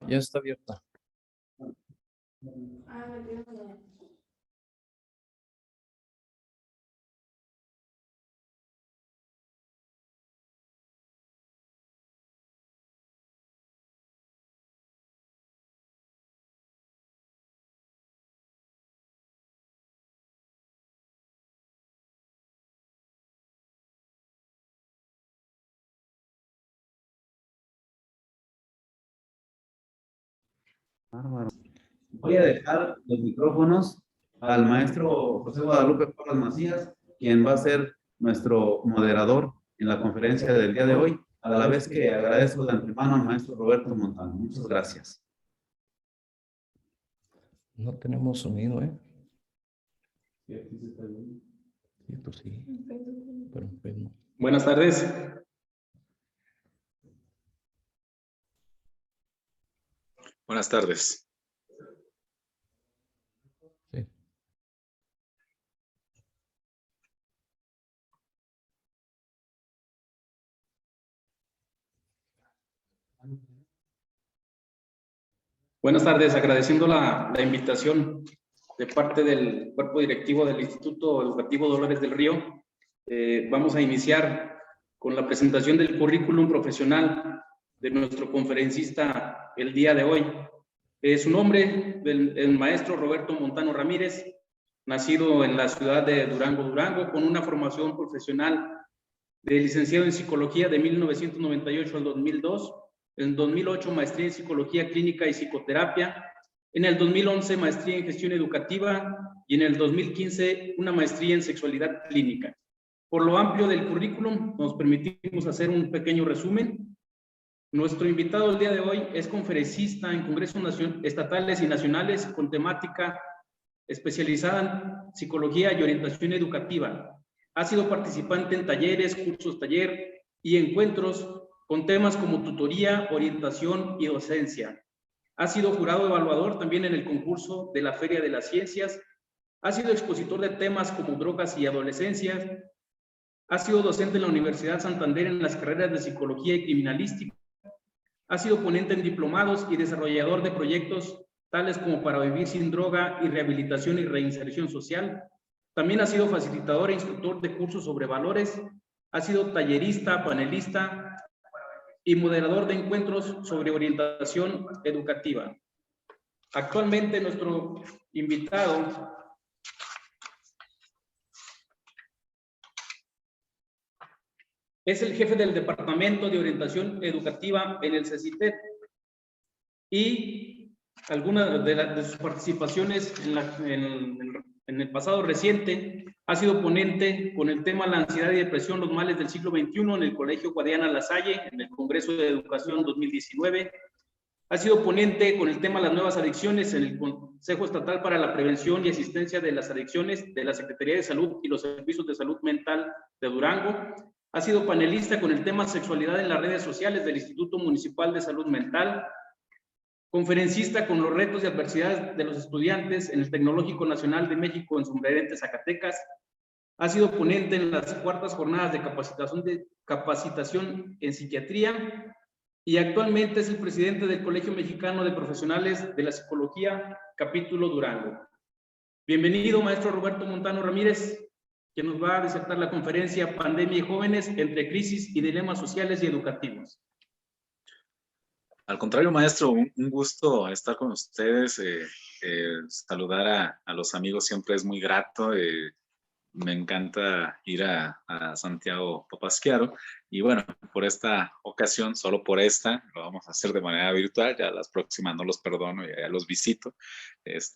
Ya está abierta. Bárbaro. Voy a dejar los micrófonos al maestro José Guadalupe Porras Macías, quien va a ser nuestro moderador en la conferencia del día de hoy, a la vez que agradezco de antemano al maestro Roberto Montano. Muchas gracias. No tenemos sonido, ¿eh? Sí, aquí se está viendo. Sí, pues sí. Pero pues no. Buenas tardes. Buenas tardes. Sí. Buenas tardes, agradeciendo la invitación de parte del cuerpo directivo del Instituto Educativo Dolores del Río. Vamos a iniciar con la presentación del currículum profesional de nuestro conferencista el día de hoy. Su nombre, el maestro Roberto Montano Ramírez, nacido en la ciudad de Durango, Durango, con una formación profesional de licenciado en Psicología de 1998 al 2002, en 2008 maestría en Psicología Clínica y Psicoterapia, en el 2011 maestría en Gestión Educativa y en el 2015 una maestría en Sexualidad Clínica. Por lo amplio del currículum, nos permitimos hacer un pequeño resumen. Nuestro invitado el día de hoy es conferencista en congresos estatales y nacionales con temática especializada en psicología y orientación educativa. Ha sido participante en talleres, cursos, taller y encuentros con temas como tutoría, orientación y docencia. Ha sido jurado evaluador también en el concurso de la Feria de las Ciencias. Ha sido expositor de temas como drogas y adolescencia. Ha sido docente en la Universidad Santander en las carreras de Psicología y Criminalística. Ha sido ponente en diplomados y desarrollador de proyectos tales como Para Vivir Sin Droga y Rehabilitación y Reinserción Social. También ha sido facilitador e instructor de cursos sobre valores. Ha sido tallerista, panelista y moderador de encuentros sobre orientación educativa. Actualmente nuestro invitado es el jefe del Departamento de Orientación Educativa en el CECITED y algunas de sus participaciones en el pasado reciente ha sido ponente con el tema La ansiedad y depresión, los males del siglo XXI en el Colegio Guadiana La Salle, en el Congreso de Educación 2019. Ha sido ponente con el tema Las nuevas adicciones en el Consejo Estatal para la Prevención y Asistencia de las Adicciones de la Secretaría de Salud y los Servicios de Salud Mental de Durango. Ha sido panelista con el tema Sexualidad en las redes sociales del Instituto Municipal de Salud Mental. Conferencista con los retos y adversidades de los estudiantes en el Tecnológico Nacional de México en Sombrerete, Zacatecas. Ha sido ponente en las cuartas jornadas de capacitación en psiquiatría y actualmente es el presidente del Colegio Mexicano de Profesionales de la Psicología, capítulo Durango. Bienvenido, maestro Roberto Montano Ramírez, que nos va a disertar la conferencia Pandemia y Jóvenes entre crisis y dilemas sociales y educativos. Al contrario, maestro, un gusto estar con ustedes. Saludar a los amigos siempre es muy grato. Me encanta ir a Santiago Papasquiaro. Y bueno, por esta ocasión, solo por esta, lo vamos a hacer de manera virtual. Ya las próximas no los perdono, ya los visito.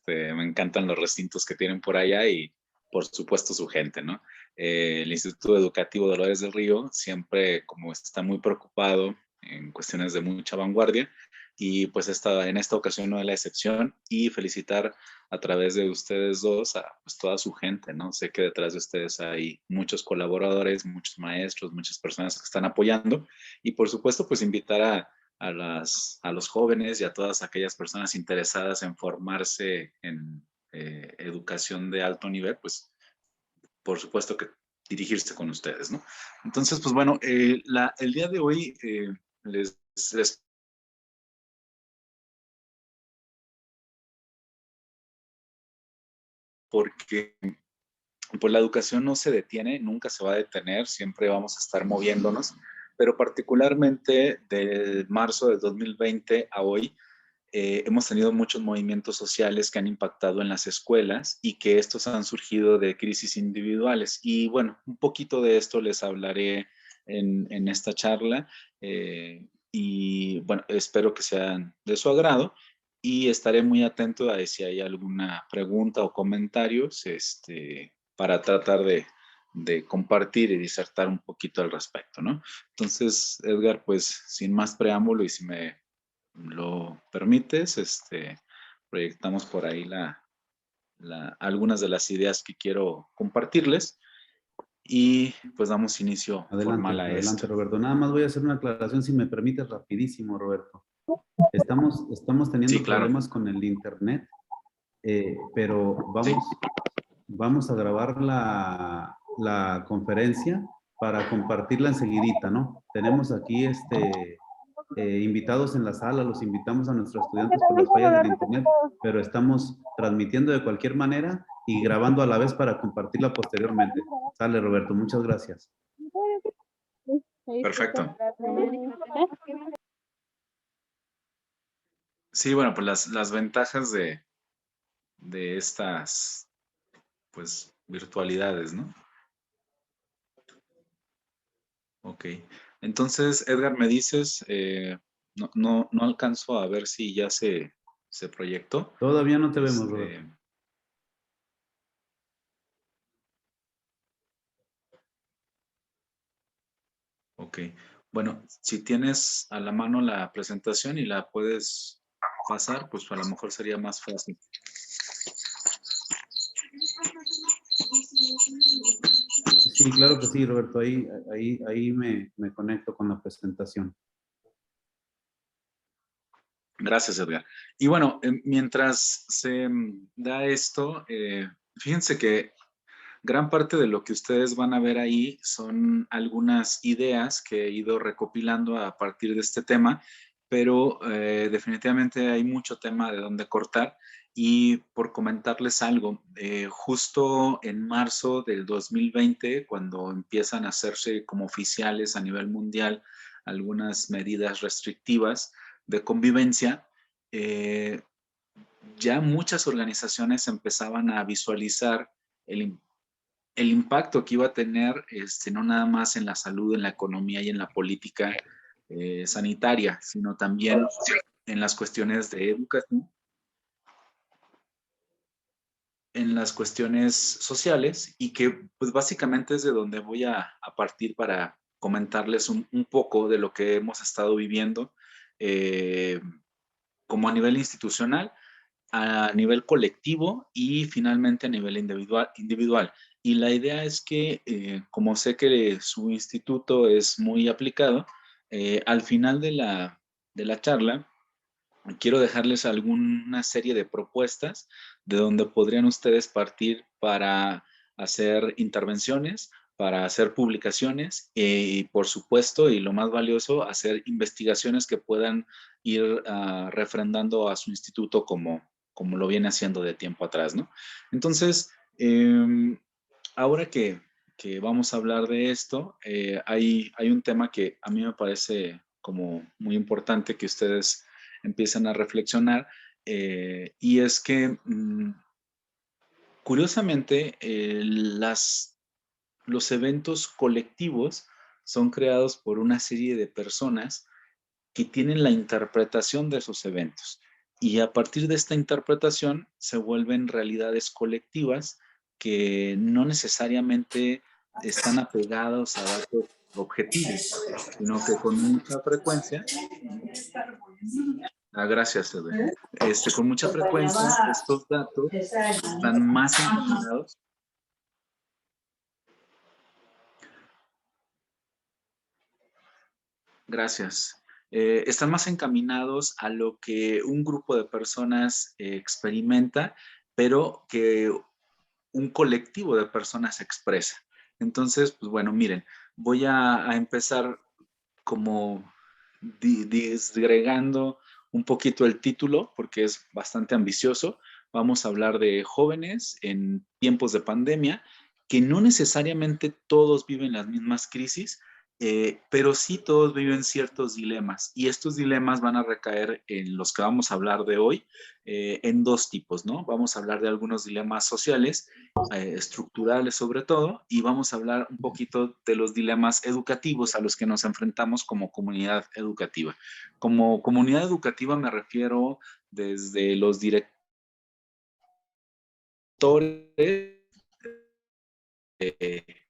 Me encantan los recintos que tienen por allá y por supuesto su gente, ¿no? El Instituto Educativo Dolores del Río siempre como está muy preocupado en cuestiones de mucha vanguardia y pues en esta ocasión no es la excepción y felicitar a través de ustedes dos a pues, toda su gente, ¿no? Sé que detrás de ustedes hay muchos colaboradores, muchos maestros, muchas personas que están apoyando y por supuesto pues invitar a los jóvenes y a todas aquellas personas interesadas en formarse en educación de alto nivel, pues por supuesto que dirigirse con ustedes, ¿no? Entonces, pues bueno, el día de hoy les porque pues la educación no se detiene, nunca se va a detener, siempre vamos a estar moviéndonos, pero particularmente de marzo del 2020 a hoy, hemos tenido muchos movimientos sociales que han impactado en las escuelas y que estos han surgido de crisis individuales. Y bueno, un poquito de esto les hablaré en esta charla y bueno, espero que sean de su agrado y estaré muy atento a si hay alguna pregunta o comentarios para tratar de compartir y disertar un poquito al respecto, ¿no? Entonces, Edgar, pues sin más preámbulo y si me lo permites, proyectamos por ahí algunas de las ideas que quiero compartirles y pues damos inicio formal a Adelante, esto. Roberto. Nada más voy a hacer una aclaración, si me permites, rapidísimo, Roberto. Estamos teniendo Sí, claro. problemas con el internet, pero Sí. vamos a grabar la conferencia para compartirla enseguidita, ¿no? Tenemos aquí invitados en la sala, los invitamos a nuestros estudiantes por las fallas del internet, pero estamos transmitiendo de cualquier manera y grabando a la vez para compartirla posteriormente. Sale, Roberto, muchas gracias. Perfecto. Sí, bueno, pues las ventajas de estas, pues, virtualidades, ¿no? Ok. Entonces, Edgar, me dices, no alcanzo a ver si ya se proyectó. Todavía no te vemos, Roberto. Ok. Bueno, si tienes a la mano la presentación y la puedes pasar, pues a lo mejor sería más fácil. Sí, claro que sí, Roberto. Ahí me conecto con la presentación. Gracias, Edgar. Y bueno, mientras se da esto, fíjense que gran parte de lo que ustedes van a ver ahí son algunas ideas que he ido recopilando a partir de este tema, pero definitivamente hay mucho tema de donde cortar. Y por comentarles algo, justo en marzo del 2020, cuando empiezan a hacerse como oficiales a nivel mundial algunas medidas restrictivas de convivencia, ya muchas organizaciones empezaban a visualizar el impacto que iba a tener, no nada más en la salud, en la economía y en la política sanitaria, sino también en las cuestiones de educación, en las cuestiones sociales y que pues básicamente es de donde voy a partir para comentarles un poco de lo que hemos estado viviendo como a nivel institucional, a nivel colectivo y finalmente a nivel individual. Y la idea es que, como sé que su instituto es muy aplicado, al final de la charla, quiero dejarles alguna serie de propuestas de donde podrían ustedes partir para hacer intervenciones, para hacer publicaciones y, por supuesto, y lo más valioso, hacer investigaciones que puedan ir refrendando a su instituto como lo viene haciendo de tiempo atrás, ¿no? Entonces, ahora que vamos a hablar de esto, hay un tema que a mí me parece como muy importante que ustedes empiezan a reflexionar, y es que curiosamente los eventos colectivos son creados por una serie de personas que tienen la interpretación de esos eventos y a partir de esta interpretación se vuelven realidades colectivas que no necesariamente están apegados a datos objetivos, sino que con mucha frecuencia. Gracias, Edwin. Con mucha frecuencia, estos datos están más encaminados. Gracias. Están más encaminados a lo que un grupo de personas experimenta, pero que un colectivo de personas expresa. Entonces, pues bueno, miren, voy a empezar como disgregando un poquito el título porque es bastante ambicioso, Vamos a hablar de jóvenes en tiempos de pandemia, que no necesariamente todos viven las mismas crisis, pero sí todos viven ciertos dilemas. Y estos dilemas van a recaer en los que vamos a hablar de hoy, en dos tipos, ¿no? Vamos a hablar de algunos dilemas sociales, estructurales sobre todo, y vamos a hablar un poquito de los dilemas educativos a los que nos enfrentamos como comunidad educativa. Como comunidad educativa me refiero desde los directores, eh,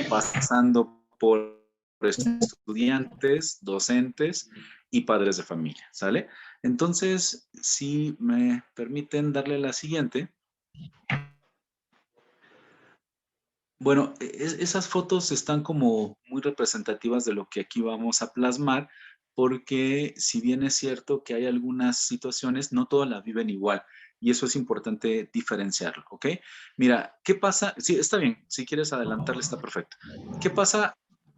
pasando por estudiantes, docentes y padres de familia, ¿sale? Entonces, si me permiten darle la siguiente. Bueno, esas fotos están como muy representativas de lo que aquí vamos a plasmar, porque si bien es cierto que hay algunas situaciones, no todas las viven igual, y eso es importante diferenciarlo, ¿ok? Mira, ¿qué pasa? Sí, está bien, si quieres adelantarle está perfecto. ¿Qué pasa?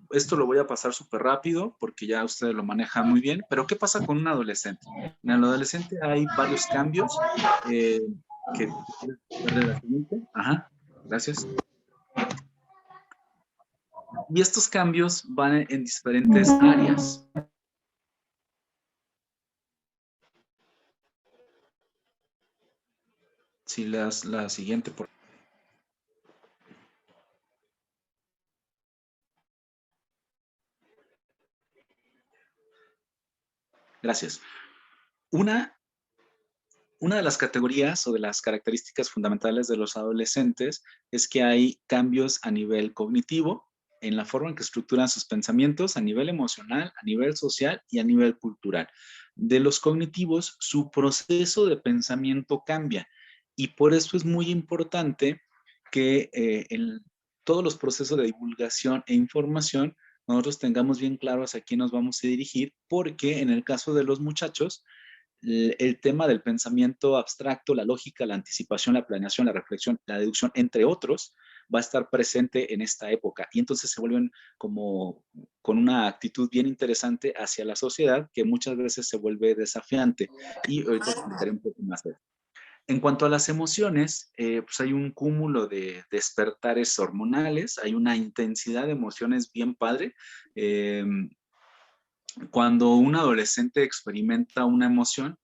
Esto lo voy a pasar súper rápido, porque ya ustedes lo manejan muy bien, pero ¿qué pasa con un adolescente? En el adolescente hay varios cambios, que... ¿Darle la siguiente? Ajá, gracias. Y estos cambios van en diferentes áreas. Si la siguiente, por Gracias. Una de las categorías o de las características fundamentales de los adolescentes es que hay cambios a nivel cognitivo, en la forma en que estructuran sus pensamientos, a nivel emocional, a nivel social y a nivel cultural. De los cognitivos, su proceso de pensamiento cambia y por eso es muy importante que en todos los procesos de divulgación e información nosotros tengamos bien claro hacia quién nos vamos a dirigir, porque en el caso de los muchachos, el tema del pensamiento abstracto, la lógica, la anticipación, la planeación, la reflexión, la deducción, entre otros, va a estar presente en esta época. Y entonces se vuelven como con una actitud bien interesante hacia la sociedad, que muchas veces se vuelve desafiante. Y ahorita comentaré un poco más de eso. En cuanto a las emociones, pues hay un cúmulo de despertares hormonales, hay una intensidad de emociones bien padre. Cuando un adolescente experimenta una emoción,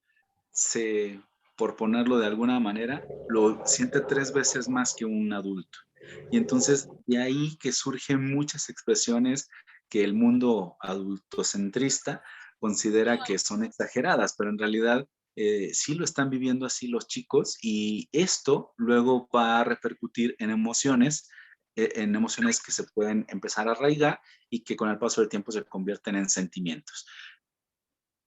por ponerlo de alguna manera, lo siente 3 veces más que un adulto. Y entonces de ahí que surgen muchas expresiones que el mundo adultocentrista considera que son exageradas, pero en realidad sí lo están viviendo así los chicos, y esto luego va a repercutir en emociones que se pueden empezar a arraigar y que con el paso del tiempo se convierten en sentimientos.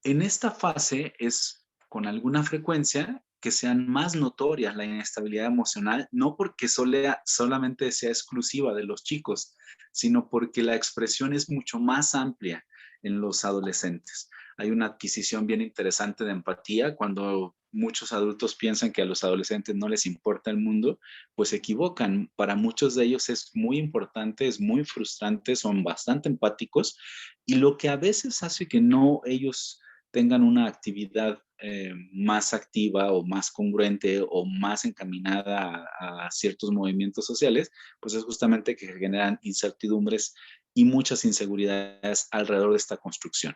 En esta fase es con alguna frecuencia que sean más notorias la inestabilidad emocional, no porque solamente sea exclusiva de los chicos, sino porque la expresión es mucho más amplia en los adolescentes. Hay una adquisición bien interesante de empatía. Cuando muchos adultos piensan que a los adolescentes no les importa el mundo, pues se equivocan. Para muchos de ellos es muy importante, es muy frustrante, son bastante empáticos, y lo que a veces hace que no ellos tengan una actividad más activa o más congruente o más encaminada a ciertos movimientos sociales, pues es justamente que generan incertidumbres y muchas inseguridades alrededor de esta construcción.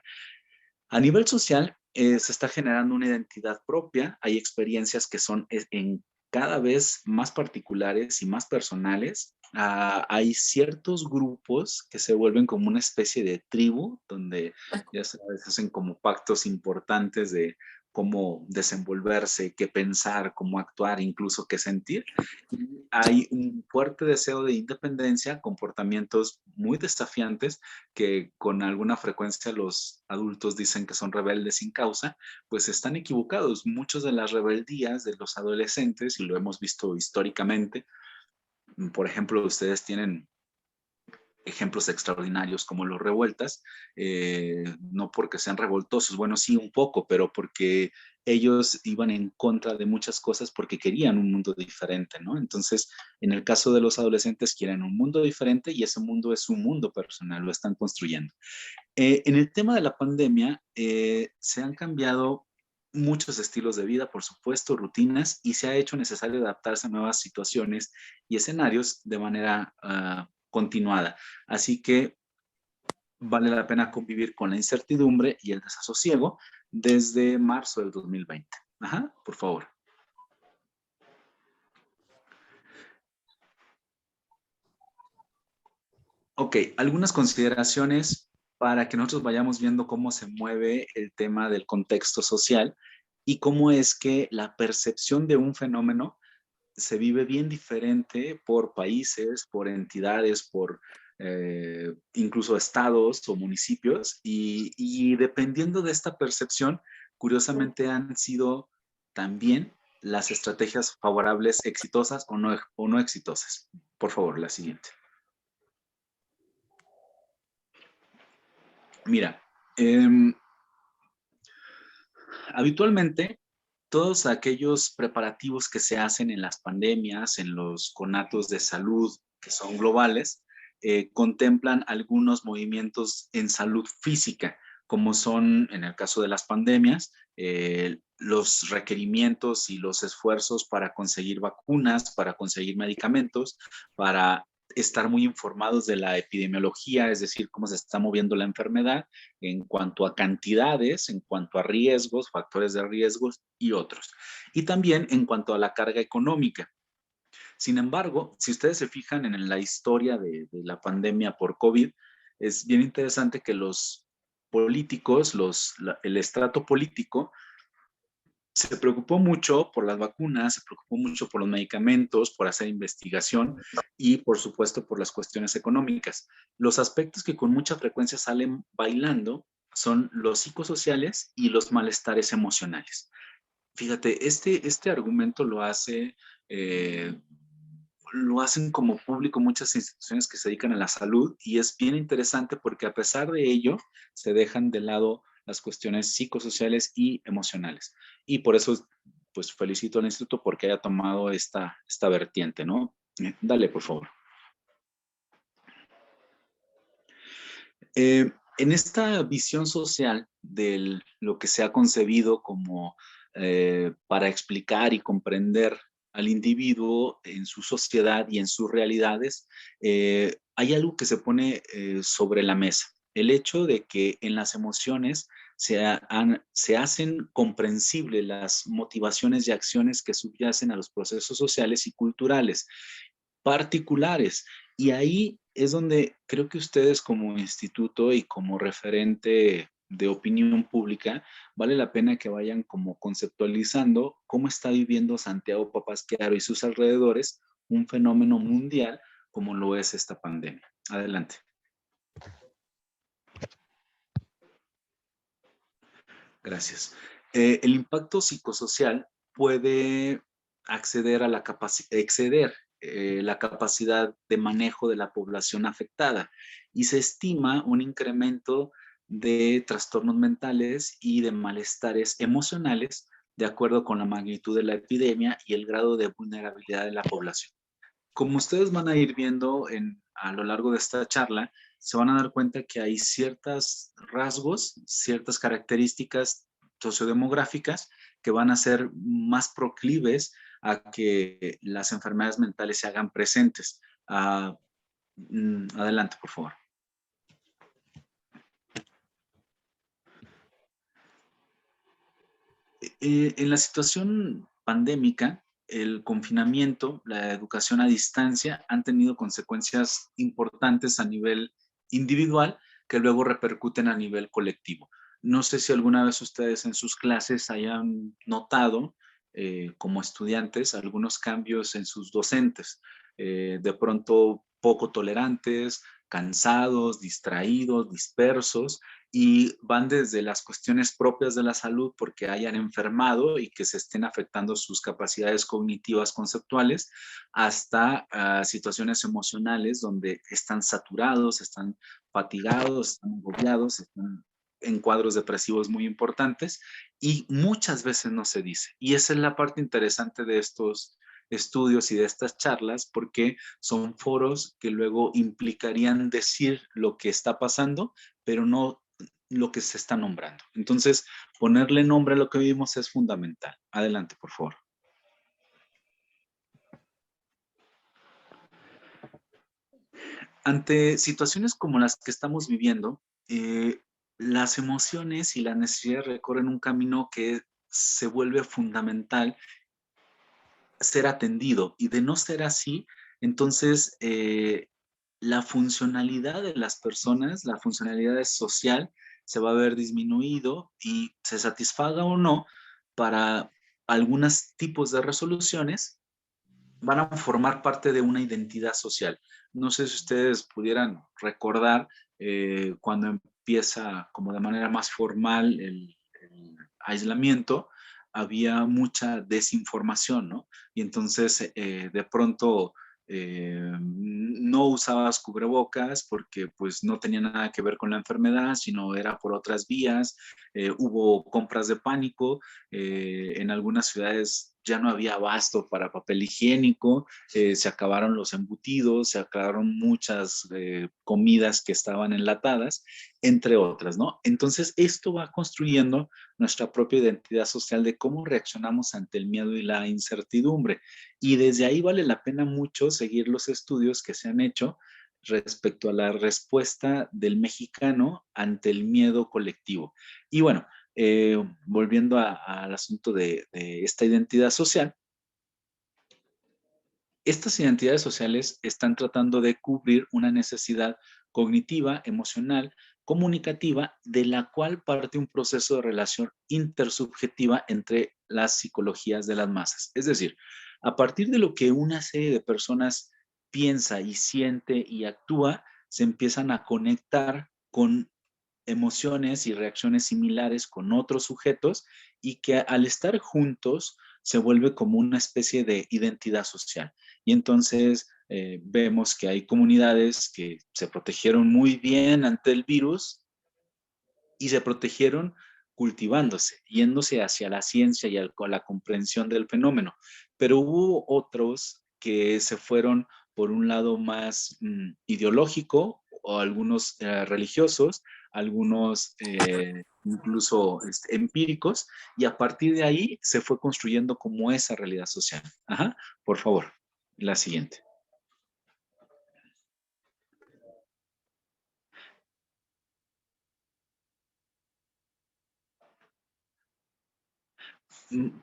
A nivel social, se está generando una identidad propia, hay experiencias que son en cada vez más particulares y más personales. Hay ciertos grupos que se vuelven como una especie de tribu, donde ya sabes, hacen como pactos importantes de cómo desenvolverse, qué pensar, cómo actuar, incluso qué sentir. Y hay un fuerte deseo de independencia, comportamientos muy desafiantes que con alguna frecuencia los adultos dicen que son rebeldes sin causa, pues están equivocados. Muchas de las rebeldías de los adolescentes, y lo hemos visto históricamente, por ejemplo, ustedes tienen ejemplos extraordinarios como los revueltas, no porque sean revoltosos, bueno, sí un poco, pero porque ellos iban en contra de muchas cosas porque querían un mundo diferente, ¿no? Entonces, en el caso de los adolescentes, quieren un mundo diferente y ese mundo es un mundo personal, lo están construyendo. En el tema de la pandemia, se han cambiado muchos estilos de vida, por supuesto, rutinas, y se ha hecho necesario adaptarse a nuevas situaciones y escenarios de manera continuada. Así que vale la pena convivir con la incertidumbre y el desasosiego desde marzo del 2020. Ajá, por favor. Ok, algunas consideraciones para que nosotros vayamos viendo cómo se mueve el tema del contexto social y cómo es que la percepción de un fenómeno se vive bien diferente por países, por entidades, por incluso estados o municipios, y dependiendo de esta percepción, curiosamente han sido también las estrategias favorables exitosas o no exitosas. Por favor, la siguiente. Mira, habitualmente todos aquellos preparativos que se hacen en las pandemias, en los conatos de salud que son globales, contemplan algunos movimientos en salud física, como son, en el caso de las pandemias, los requerimientos y los esfuerzos para conseguir vacunas, para conseguir medicamentos, para estar muy informados de la epidemiología, es decir, cómo se está moviendo la enfermedad en cuanto a cantidades, en cuanto a riesgos, factores de riesgos y otros. Y también en cuanto a la carga económica. Sin embargo, si ustedes se fijan en la historia de la pandemia por COVID, es bien interesante que los políticos, el estrato político, se preocupó mucho por las vacunas, se preocupó mucho por los medicamentos, por hacer investigación y, por supuesto, por las cuestiones económicas. Los aspectos que con mucha frecuencia salen bailando son los psicosociales y los malestares emocionales. Fíjate, este argumento lo hacen como público muchas instituciones que se dedican a la salud, y es bien interesante porque a pesar de ello se dejan de lado las cuestiones psicosociales y emocionales. Y por eso, pues felicito al instituto porque haya tomado esta vertiente, ¿no? Dale, por favor. En esta visión social de lo que se ha concebido como para explicar y comprender al individuo en su sociedad y en sus realidades, hay algo que se pone sobre la mesa. El hecho de que en las emociones se hacen comprensibles las motivaciones y acciones que subyacen a los procesos sociales y culturales particulares. Y ahí es donde creo que ustedes como instituto y como referente de opinión pública, vale la pena que vayan como conceptualizando cómo está viviendo Santiago Papasquiaro y sus alrededores un fenómeno mundial como lo es esta pandemia. Adelante. Gracias. El impacto psicosocial puede exceder la capacidad de manejo de la población afectada, y se estima un incremento de trastornos mentales y de malestares emocionales de acuerdo con la magnitud de la epidemia y el grado de vulnerabilidad de la población. Como ustedes van a ir viendo a lo largo de esta charla, se van a dar cuenta que hay ciertos rasgos, ciertas características sociodemográficas que van a ser más proclives a que las enfermedades mentales se hagan presentes. Adelante, por favor. En la situación pandémica, el confinamiento, la educación a distancia han tenido consecuencias importantes a nivel individual que luego repercuten a nivel colectivo. No sé si alguna vez ustedes en sus clases hayan notado como estudiantes algunos cambios en sus docentes, de pronto poco tolerantes, cansados, distraídos, dispersos, y van desde las cuestiones propias de la salud porque hayan enfermado y que se estén afectando sus capacidades cognitivas conceptuales, hasta situaciones emocionales donde están saturados, están fatigados, están agobiados, están en cuadros depresivos muy importantes, y muchas veces no se dice. Y esa es la parte interesante de estos estudios y de estas charlas, porque son foros que luego implicarían decir lo que está pasando, pero no lo que se está nombrando. Entonces, ponerle nombre a lo que vivimos es fundamental. Adelante, por favor. Ante situaciones como las que estamos viviendo, las emociones y las necesidades recorren un camino que se vuelve fundamental ser atendido, y de no ser así, entonces la funcionalidad de las personas, la funcionalidad social se va a ver disminuido, y se satisfaga o no para algunos tipos de resoluciones, van a formar parte de una identidad social. No sé si ustedes pudieran recordar cuando empieza como de manera más formal el aislamiento, había mucha desinformación, ¿no? Y entonces de pronto no usabas cubrebocas porque pues no tenía nada que ver con la enfermedad, sino era por otras vías. Hubo compras de pánico, en algunas ciudades ya no había abasto para papel higiénico, se acabaron los embutidos, se acabaron muchas comidas que estaban enlatadas, entre otras, ¿no? Entonces, esto va construyendo nuestra propia identidad social de cómo reaccionamos ante el miedo y la incertidumbre. Y desde ahí vale la pena mucho seguir los estudios que se han hecho respecto a la respuesta del mexicano ante el miedo colectivo. Y bueno, volviendo al asunto de esta identidad social, estas identidades sociales están tratando de cubrir una necesidad cognitiva, emocional, comunicativa, de la cual parte un proceso de relación intersubjetiva entre las psicologías de las masas. Es decir, a partir de lo que una serie de personas piensa y siente y actúa, se empiezan a conectar con emociones y reacciones similares con otros sujetos, y que al estar juntos se vuelve como una especie de identidad social. Y entonces vemos que hay comunidades que se protegieron muy bien ante el virus, y se protegieron cultivándose, yéndose hacia la ciencia y a la comprensión del fenómeno. Pero hubo otros que se fueron por un lado más ideológico, o algunos religiosos, algunos incluso empíricos, y a partir de ahí se fue construyendo como esa realidad social. Ajá, por favor, la siguiente.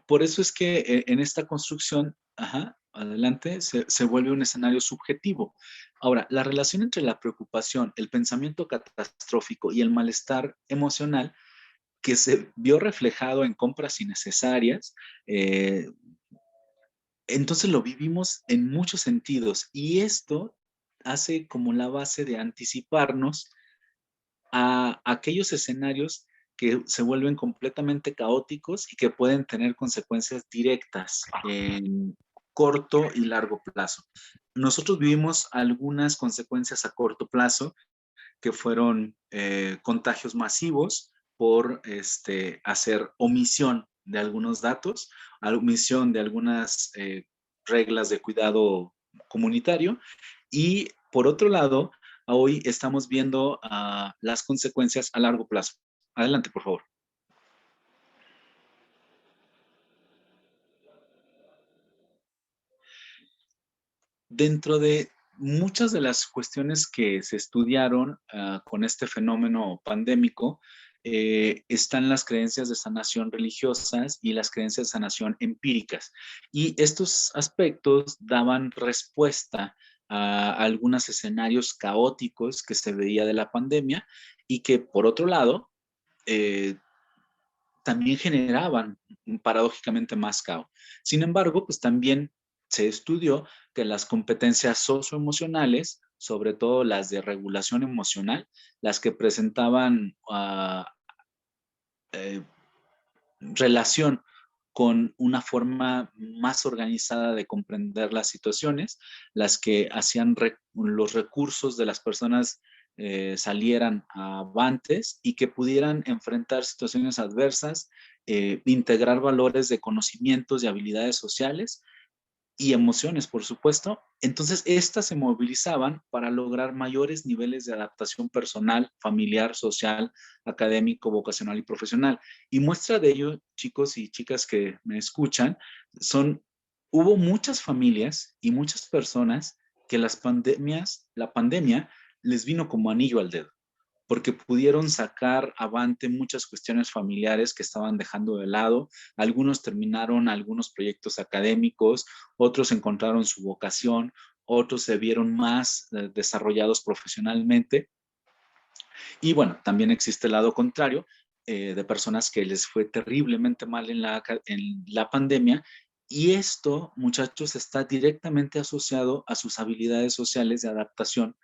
Por eso es que en esta construcción, ajá, adelante, se vuelve un escenario subjetivo. Ahora, la relación entre la preocupación, el pensamiento catastrófico y el malestar emocional, que se vio reflejado en compras innecesarias, entonces lo vivimos en muchos sentidos, y esto hace como la base de anticiparnos a aquellos escenarios que se vuelven completamente caóticos y que pueden tener consecuencias directas en corto y largo plazo. Nosotros vivimos algunas consecuencias a corto plazo, que fueron contagios masivos por hacer omisión de algunos datos, omisión de algunas reglas de cuidado comunitario. Y por otro lado, hoy estamos viendo las consecuencias a largo plazo. Adelante, por favor. Dentro de muchas de las cuestiones que se estudiaron con este fenómeno pandémico, están las creencias de sanación religiosas y las creencias de sanación empíricas. Y estos aspectos daban respuesta a algunos escenarios caóticos que se veía de la pandemia, y que, por otro lado, también generaban paradójicamente más caos. Sin embargo, pues también se estudió que las competencias socioemocionales, sobre todo las de regulación emocional, las que presentaban relación con una forma más organizada de comprender las situaciones, las que hacían los recursos de las personas salieran avantes, y que pudieran enfrentar situaciones adversas, integrar valores de conocimientos y habilidades sociales, y emociones, por supuesto. Entonces, estas se movilizaban para lograr mayores niveles de adaptación personal, familiar, social, académico, vocacional y profesional. Y muestra de ello, chicos y chicas que me escuchan, hubo muchas familias y muchas personas que la pandemia les vino como anillo al dedo, porque pudieron sacar avante muchas cuestiones familiares que estaban dejando de lado. Algunos terminaron algunos proyectos académicos, otros encontraron su vocación, otros se vieron más desarrollados profesionalmente. Y bueno, también existe el lado contrario, de personas que les fue terriblemente mal en la pandemia. Y esto, muchachos, está directamente asociado a sus habilidades sociales de adaptación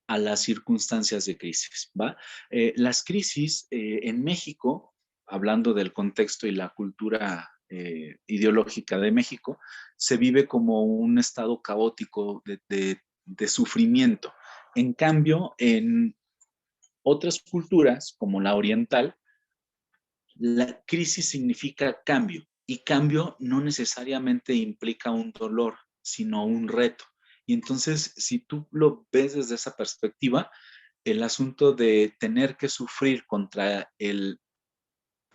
a las circunstancias de crisis, ¿va? Las crisis en México, hablando del contexto y la cultura ideológica de México, se vive como un estado caótico de sufrimiento. En cambio, en otras culturas, como la oriental, la crisis significa cambio, y cambio no necesariamente implica un dolor, sino un reto. Y entonces, si tú lo ves desde esa perspectiva, el asunto de tener que sufrir contra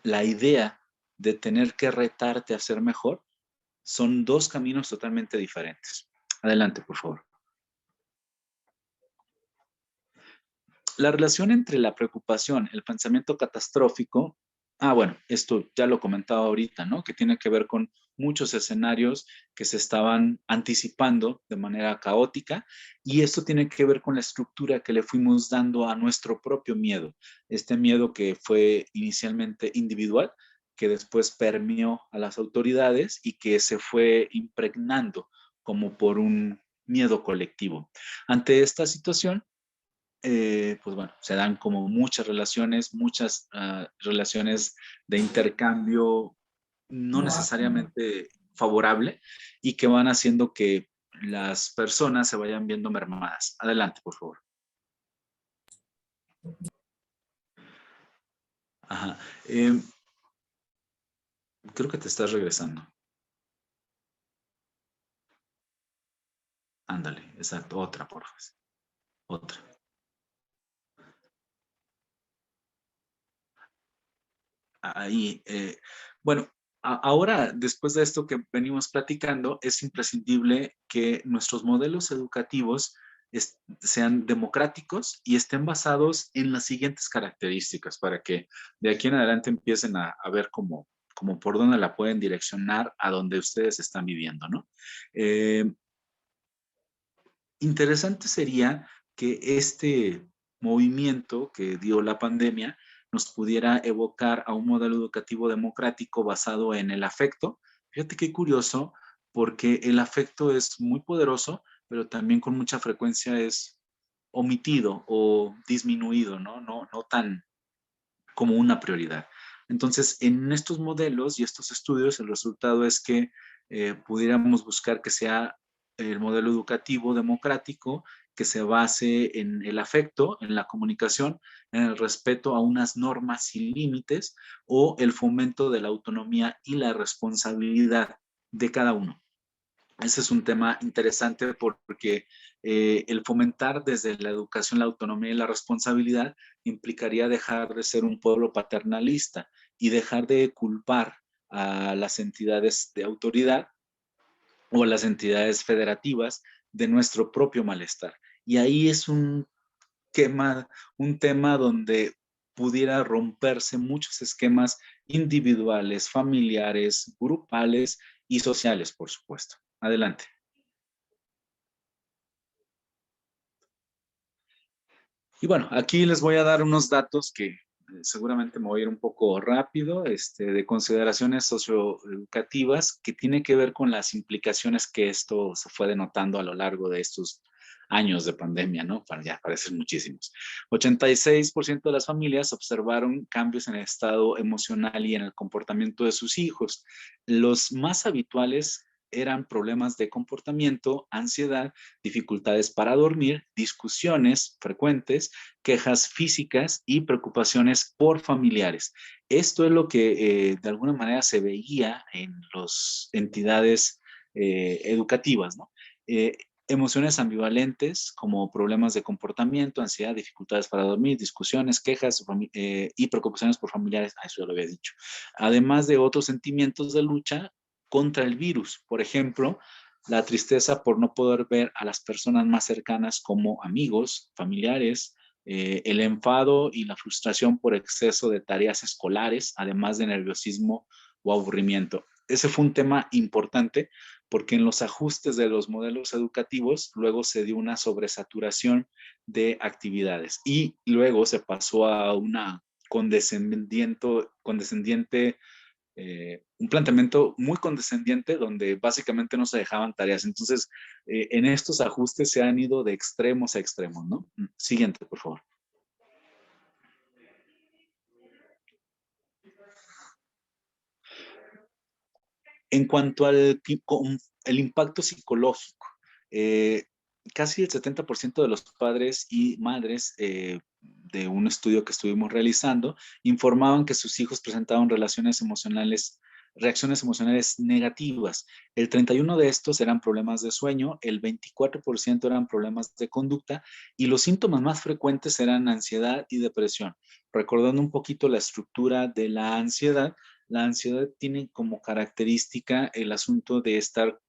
la idea de tener que retarte a ser mejor, son dos caminos totalmente diferentes. Adelante, por favor. La relación entre la preocupación, el pensamiento catastrófico, bueno, esto ya lo comentaba ahorita, ¿no? Que tiene que ver con muchos escenarios que se estaban anticipando de manera caótica, y esto tiene que ver con la estructura que le fuimos dando a nuestro propio miedo. Este miedo que fue inicialmente individual, que después permeó a las autoridades y que se fue impregnando como por un miedo colectivo. Ante esta situación, pues bueno, se dan como muchas relaciones de intercambio no necesariamente favorable, y que van haciendo que las personas se vayan viendo mermadas. Adelante, por favor. Ajá. Creo que te estás regresando. Ándale, exacto. Otra, por favor. Otra. Ahí, bueno, ahora, después de esto que venimos platicando, es imprescindible que nuestros modelos educativos sean democráticos y estén basados en las siguientes características, para que de aquí en adelante empiecen a ver cómo por dónde la pueden direccionar a donde ustedes están viviendo, ¿no? Interesante sería que este movimiento que dio la pandemia nos pudiera evocar a un modelo educativo democrático basado en el afecto. Fíjate qué curioso, porque el afecto es muy poderoso, pero también con mucha frecuencia es omitido o disminuido, ¿no? No tan como una prioridad. Entonces, en estos modelos y estos estudios, el resultado es que pudiéramos buscar que sea el modelo educativo democrático, que se base en el afecto, en la comunicación, en el respeto a unas normas sin límites, o el fomento de la autonomía y la responsabilidad de cada uno. Ese es un tema interesante, porque el fomentar desde la educación la autonomía y la responsabilidad implicaría dejar de ser un pueblo paternalista y dejar de culpar a las entidades de autoridad o a las entidades federativas de nuestro propio malestar. Y ahí es un tema donde pudiera romperse muchos esquemas individuales, familiares, grupales y sociales, por supuesto. Adelante. Y bueno, aquí les voy a dar unos datos que seguramente me voy a ir un poco rápido, de consideraciones socioeducativas, que tiene que ver con las implicaciones que esto se fue denotando a lo largo de estos años de pandemia, ¿no? Ya parecen muchísimos. 86% de las familias observaron cambios en el estado emocional y en el comportamiento de sus hijos. Los más habituales eran problemas de comportamiento, ansiedad, dificultades para dormir, discusiones frecuentes, quejas físicas y preocupaciones por familiares. Esto es lo que de alguna manera se veía en las entidades educativas, ¿no? Emociones ambivalentes como problemas de comportamiento, ansiedad, dificultades para dormir, discusiones, quejas y preocupaciones por familiares, eso ya lo había dicho. Además de otros sentimientos de lucha contra el virus, por ejemplo, la tristeza por no poder ver a las personas más cercanas como amigos, familiares, el enfado y la frustración por exceso de tareas escolares, además de nerviosismo o aburrimiento. Ese fue un tema importante porque en los ajustes de los modelos educativos luego se dio una sobresaturación de actividades y luego se pasó a una condescendiente un planteamiento muy condescendiente donde básicamente no se dejaban tareas. Entonces, en estos ajustes se han ido de extremos a extremos, ¿no? Siguiente, por favor. En cuanto al el impacto psicológico, casi el 70% de los padres y madres de un estudio que estuvimos realizando informaban que sus hijos presentaban reacciones emocionales negativas. El 31% de estos eran problemas de sueño, el 24% eran problemas de conducta y los síntomas más frecuentes eran ansiedad y depresión. Recordando un poquito la estructura de la ansiedad tiene como característica el asunto de estar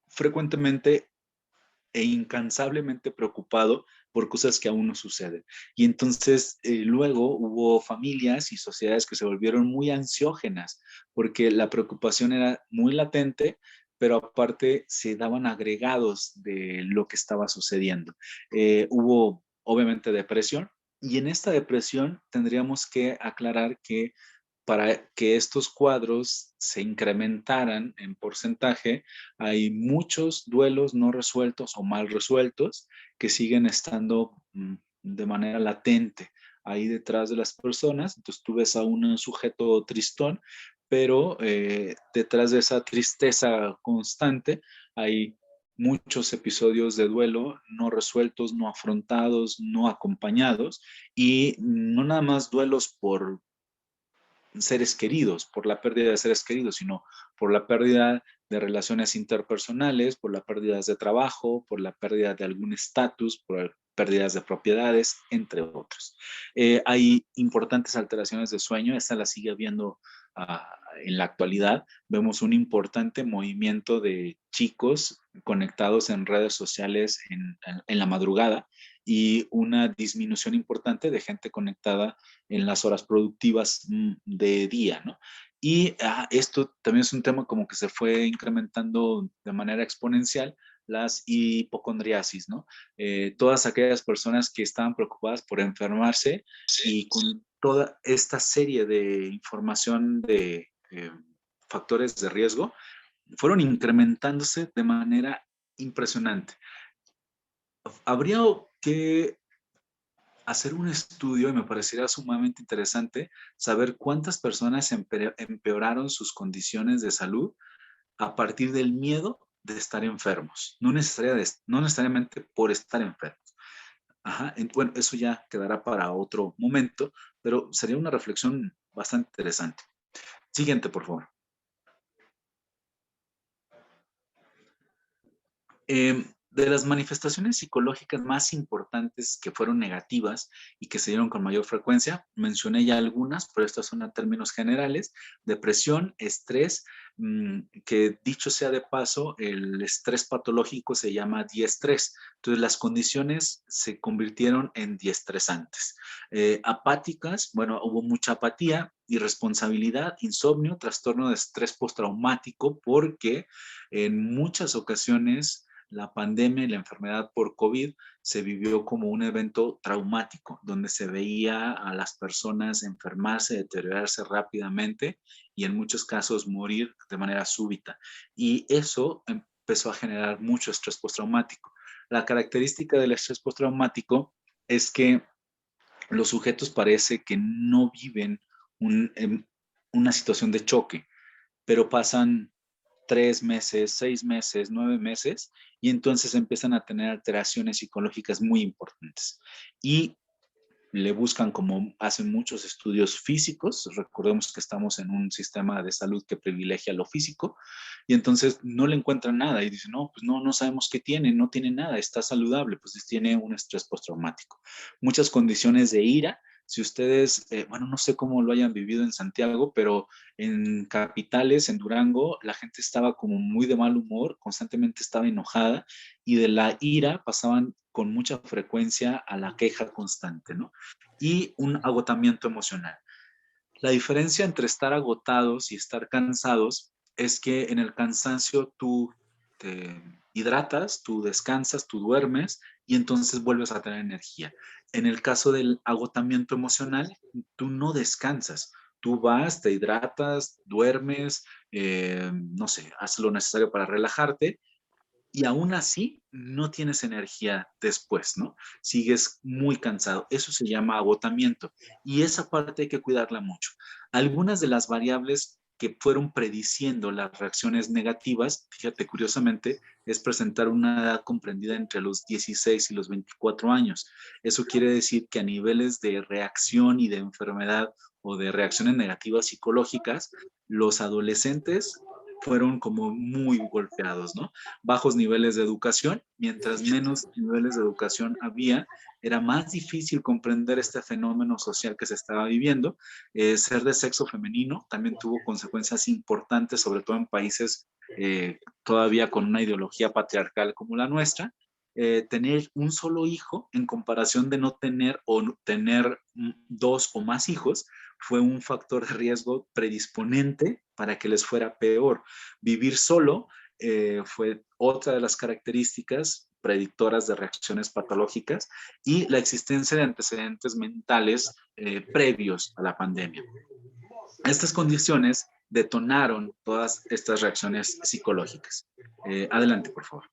frecuentemente e incansablemente preocupado por cosas que aún no suceden. Y entonces luego hubo familias y sociedades que se volvieron muy ansiógenas porque la preocupación era muy latente, pero aparte se daban agregados de lo que estaba sucediendo. Hubo obviamente depresión y en esta depresión tendríamos que aclarar que para que estos cuadros se incrementaran en porcentaje, hay muchos duelos no resueltos o mal resueltos que siguen estando de manera latente ahí detrás de las personas. Entonces tú ves a un sujeto tristón, pero detrás de esa tristeza constante hay muchos episodios de duelo no resueltos, no afrontados, no acompañados y no nada más duelos por seres queridos, por la pérdida de seres queridos, sino por la pérdida de relaciones interpersonales, por las pérdidas de trabajo, por la pérdida de algún estatus, por pérdidas de propiedades, entre otros. Hay importantes alteraciones de sueño, esta la sigue habiendo en la actualidad. Vemos un importante movimiento de chicos conectados en redes sociales en la madrugada y una disminución importante de gente conectada en las horas productivas de día, ¿no? Y esto también es un tema como que se fue incrementando de manera exponencial, las hipocondriasis, ¿no? Todas aquellas personas que estaban preocupadas por enfermarse y con toda esta serie de información de factores de riesgo, fueron incrementándose de manera impresionante. Habría que hacer un estudio y me parecería sumamente interesante saber cuántas personas empeoraron sus condiciones de salud a partir del miedo de estar enfermos, no necesariamente por estar enfermos. Ajá, bueno, eso ya quedará para otro momento, pero sería una reflexión bastante interesante. Siguiente, por favor. De las manifestaciones psicológicas más importantes que fueron negativas y que se dieron con mayor frecuencia, mencioné ya algunas, pero estas son a términos generales: depresión, estrés, que dicho sea de paso, el estrés patológico se llama diestrés. Entonces las condiciones se convirtieron en diestresantes. Apáticas, bueno, hubo mucha apatía, irresponsabilidad, insomnio, trastorno de estrés postraumático, porque en muchas ocasiones la pandemia y la enfermedad por COVID se vivió como un evento traumático, donde se veía a las personas enfermarse, deteriorarse rápidamente y en muchos casos morir de manera súbita. Y eso empezó a generar mucho estrés postraumático. La característica del estrés postraumático es que los sujetos parece que no viven una situación de choque, pero pasan 3 meses, 6 meses, 9 meses, y entonces empiezan a tener alteraciones psicológicas muy importantes. Y le buscan como hacen muchos estudios físicos. Recordemos que estamos en un sistema de salud que privilegia lo físico y entonces no le encuentran nada y dicen, no, pues no sabemos qué tiene, no tiene nada, está saludable, pues tiene un estrés postraumático. Muchas condiciones de ira. Si ustedes, bueno, no sé cómo lo hayan vivido en Santiago, pero en capitales, en Durango, la gente estaba como muy de mal humor, constantemente estaba enojada y de la ira pasaban con mucha frecuencia a la queja constante, ¿no? Y un agotamiento emocional. La diferencia entre estar agotados y estar cansados es que en el cansancio tú te hidratas, tú descansas, tú duermes y entonces vuelves a tener energía. En el caso del agotamiento emocional, tú no descansas. Tú vas, te hidratas, duermes, no sé, haces lo necesario para relajarte y aún así no tienes energía después, ¿no? Sigues muy cansado. Eso se llama agotamiento y esa parte hay que cuidarla mucho. Algunas de las variables que fueron prediciendo las reacciones negativas, fíjate, curiosamente, es presentar una edad comprendida entre los 16 y los 24 años. Eso quiere decir que a niveles de reacción y de enfermedad o de reacciones negativas psicológicas, los adolescentes fueron como muy golpeados, ¿no? Bajos niveles de educación, mientras menos niveles de educación había, era más difícil comprender este fenómeno social que se estaba viviendo. Ser de sexo femenino también tuvo consecuencias importantes, sobre todo en países todavía con una ideología patriarcal como la nuestra. Tener un solo hijo en comparación de no tener o tener dos o más hijos fue un factor de riesgo predisponente para que les fuera peor. Vivir solo fue otra de las características predictoras de reacciones patológicas y la existencia de antecedentes mentales previos a la pandemia. Estas condiciones detonaron todas estas reacciones psicológicas. Adelante, por favor.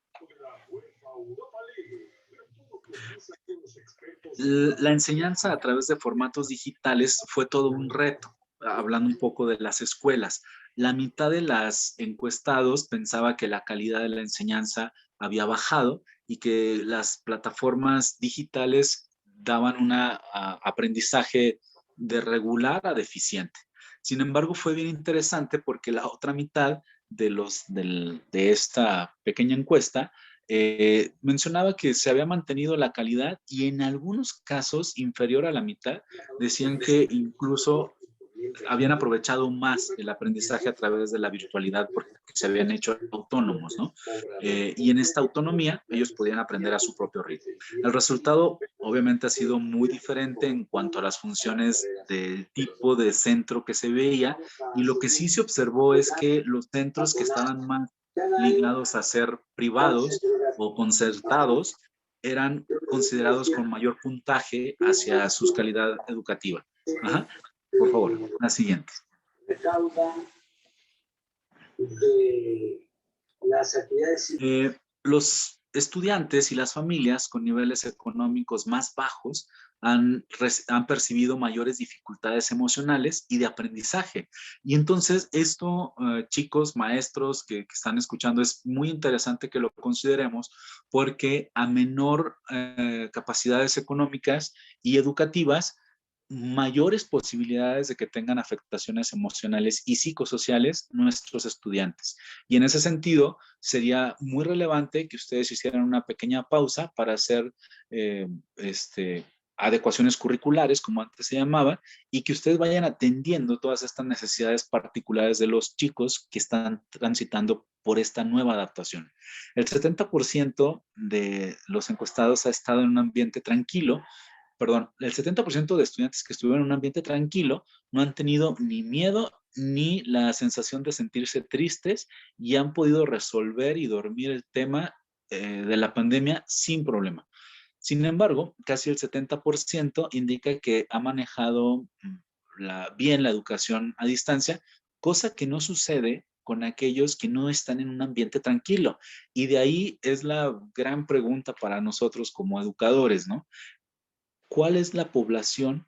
La enseñanza a través de formatos digitales fue todo un reto, hablando un poco de las escuelas. La mitad de las encuestados pensaba que la calidad de la enseñanza había bajado y que las plataformas digitales daban un aprendizaje de regular a deficiente. Sin embargo, fue bien interesante porque la otra mitad de esta pequeña encuesta mencionaba que se había mantenido la calidad y en algunos casos inferior a la mitad decían que incluso habían aprovechado más el aprendizaje a través de la virtualidad porque se habían hecho autónomos, ¿no? Y en esta autonomía ellos podían aprender a su propio ritmo. El resultado obviamente ha sido muy diferente en cuanto a las funciones del tipo de centro que se veía y lo que sí se observó es que los centros que estaban más ligados a ser privados o concertados eran considerados con mayor puntaje hacia su calidad educativa. Ajá. Por favor, la siguiente. Los estudiantes y las familias con niveles económicos más bajos han percibido mayores dificultades emocionales y de aprendizaje. Y entonces esto, chicos, maestros que están escuchando, es muy interesante que lo consideremos porque a menor capacidades económicas y educativas, mayores posibilidades de que tengan afectaciones emocionales y psicosociales nuestros estudiantes. Y en ese sentido, sería muy relevante que ustedes hicieran una pequeña pausa para hacer adecuaciones curriculares, como antes se llamaba, y que ustedes vayan atendiendo todas estas necesidades particulares de los chicos que están transitando por esta nueva adaptación. El 70% de los encuestados ha estado en un ambiente tranquilo. Perdón, el 70% de estudiantes que estuvieron en un ambiente tranquilo no han tenido ni miedo ni la sensación de sentirse tristes y han podido resolver y dormir el tema de la pandemia sin problema. Sin embargo, casi el 70% indica que ha manejado bien la educación a distancia, cosa que no sucede con aquellos que no están en un ambiente tranquilo. Y de ahí es la gran pregunta para nosotros como educadores, ¿no? ¿Cuál es la población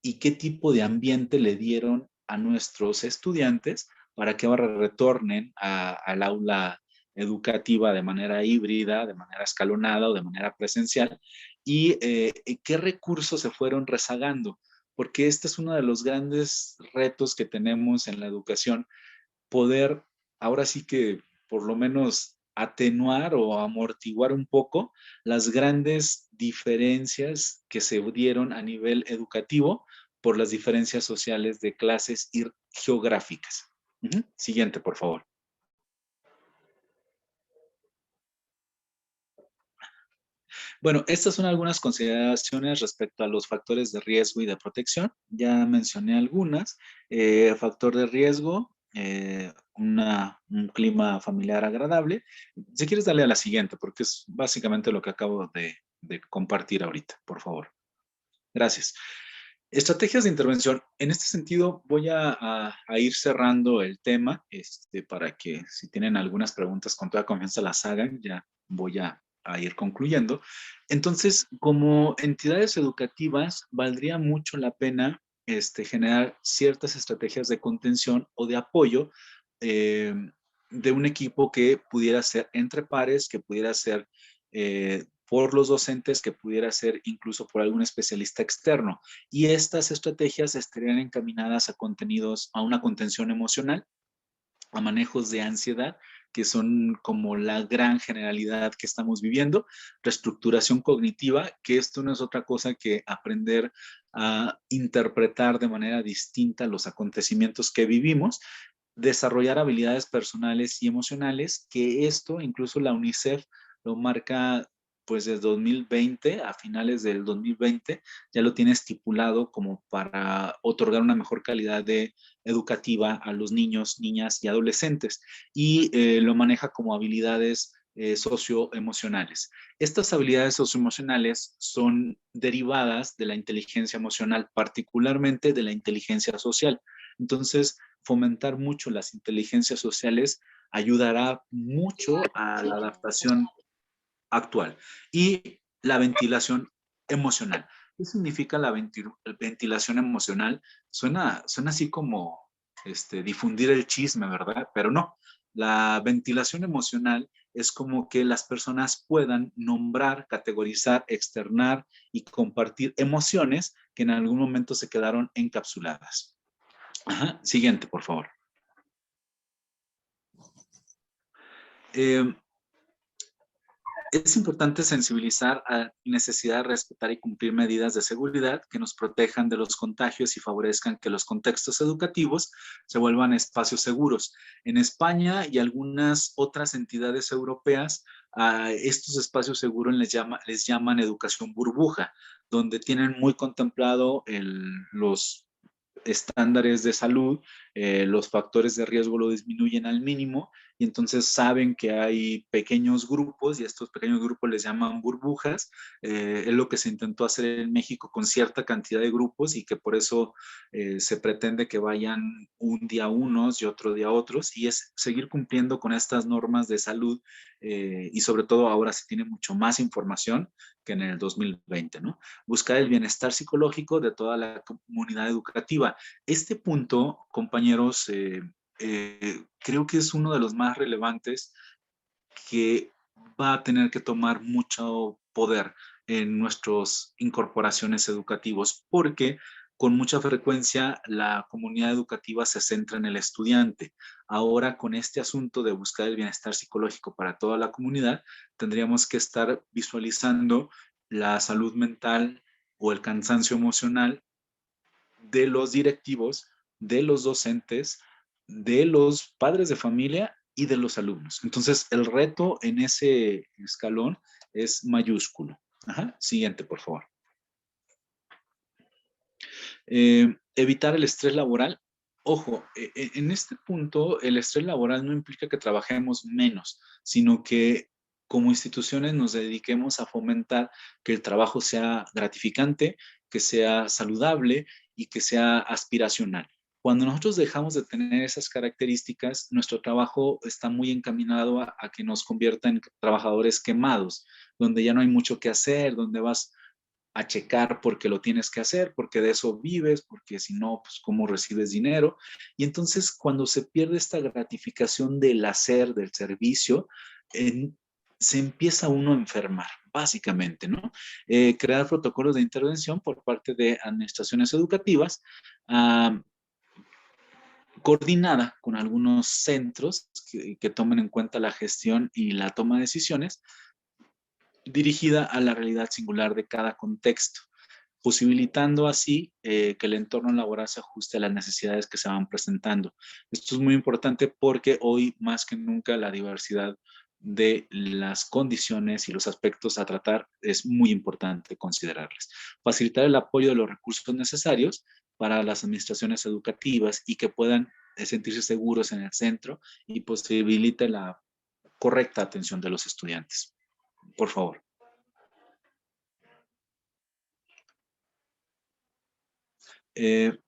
y qué tipo de ambiente le dieron a nuestros estudiantes para que ahora retornen al aula educativa de manera híbrida, de manera escalonada o de manera presencial? y qué recursos se fueron rezagando, porque este es uno de los grandes retos que tenemos en la educación, poder ahora sí que por lo menos atenuar o amortiguar un poco las grandes diferencias que se dieron a nivel educativo por las diferencias sociales de clases y geográficas. Siguiente, por favor. Bueno, estas son algunas consideraciones respecto a los factores de riesgo y de protección. Ya mencioné algunas. Factor de riesgo, un clima familiar agradable. Si quieres, darle a la siguiente, porque es básicamente lo que acabo de compartir ahorita, por favor. Gracias. Estrategias de intervención. En este sentido, voy a ir cerrando el tema para que si tienen algunas preguntas con toda confianza las hagan. Ya voy a ir concluyendo. Entonces, como entidades educativas, valdría mucho la pena generar ciertas estrategias de contención o de apoyo de un equipo que pudiera ser entre pares, que pudiera ser por los docentes, que pudiera ser incluso por algún especialista externo. Y estas estrategias estarían encaminadas a contenidos, a una contención emocional, a manejos de ansiedad, que son como la gran generalidad que estamos viviendo, reestructuración cognitiva, que esto no es otra cosa que aprender a interpretar de manera distinta los acontecimientos que vivimos, desarrollar habilidades personales y emocionales, que esto incluso la UNICEF lo marca pues desde 2020, a finales del 2020, ya lo tiene estipulado como para otorgar una mejor calidad educativa a los niños, niñas y adolescentes, y lo maneja como habilidades socioemocionales. Estas habilidades socioemocionales son derivadas de la inteligencia emocional, particularmente de la inteligencia social. Entonces, fomentar mucho las inteligencias sociales ayudará mucho a la adaptación actual. Y la ventilación emocional. ¿Qué significa la ventilación emocional? Suena así como difundir el chisme, ¿verdad? Pero no. La ventilación emocional es como que las personas puedan nombrar, categorizar, externar y compartir emociones que en algún momento se quedaron encapsuladas. Ajá. Siguiente, por favor. Es importante sensibilizar a la necesidad de respetar y cumplir medidas de seguridad que nos protejan de los contagios y favorezcan que los contextos educativos se vuelvan espacios seguros. En España y algunas otras entidades europeas, a estos espacios seguros les llaman educación burbuja, donde tienen muy contemplado los estándares de salud, los factores de riesgo lo disminuyen al mínimo y entonces saben que hay pequeños grupos y estos pequeños grupos les llaman burbujas. Es lo que se intentó hacer en México con cierta cantidad de grupos y que por eso se pretende que vayan un día unos y otro día otros, y es seguir cumpliendo con estas normas de salud y sobre todo ahora se tiene mucho más información que en el 2020, ¿no? Buscar el bienestar psicológico de toda la comunidad educativa. Este punto, compañeros, creo que es uno de los más relevantes que va a tener que tomar mucho poder en nuestras incorporaciones educativas, porque con mucha frecuencia la comunidad educativa se centra en el estudiante. Ahora, con este asunto de buscar el bienestar psicológico para toda la comunidad, tendríamos que estar visualizando la salud mental o el cansancio emocional de los directivos, de los docentes, de los padres de familia y de los alumnos. Entonces, el reto en ese escalón es mayúsculo. Ajá. Siguiente, por favor. Evitar el estrés laboral. Ojo, en este punto, el estrés laboral no implica que trabajemos menos, sino que como instituciones nos dediquemos a fomentar que el trabajo sea gratificante, que sea saludable y que sea aspiracional. Cuando nosotros dejamos de tener esas características, nuestro trabajo está muy encaminado a que nos convierta en trabajadores quemados, donde ya no hay mucho que hacer, donde vas a checar porque lo tienes que hacer, porque de eso vives, porque si no, pues cómo recibes dinero. Y entonces cuando se pierde esta gratificación del hacer, del servicio, se empieza uno a enfermar, básicamente, ¿no? Crear protocolos de intervención por parte de administraciones educativas, coordinada con algunos centros que tomen en cuenta la gestión y la toma de decisiones, dirigida a la realidad singular de cada contexto, posibilitando así que el entorno laboral se ajuste a las necesidades que se van presentando. Esto es muy importante porque hoy más que nunca la diversidad de las condiciones y los aspectos a tratar es muy importante considerarles. Facilitar el apoyo de los recursos necesarios para las administraciones educativas y que puedan sentirse seguros en el centro y posibilite la correcta atención de los estudiantes. Por favor.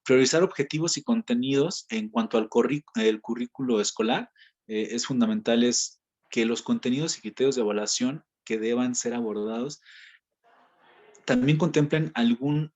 Priorizar objetivos y contenidos en cuanto al el currículo escolar. Es fundamental es que los contenidos y criterios de evaluación que deban ser abordados también contemplen algún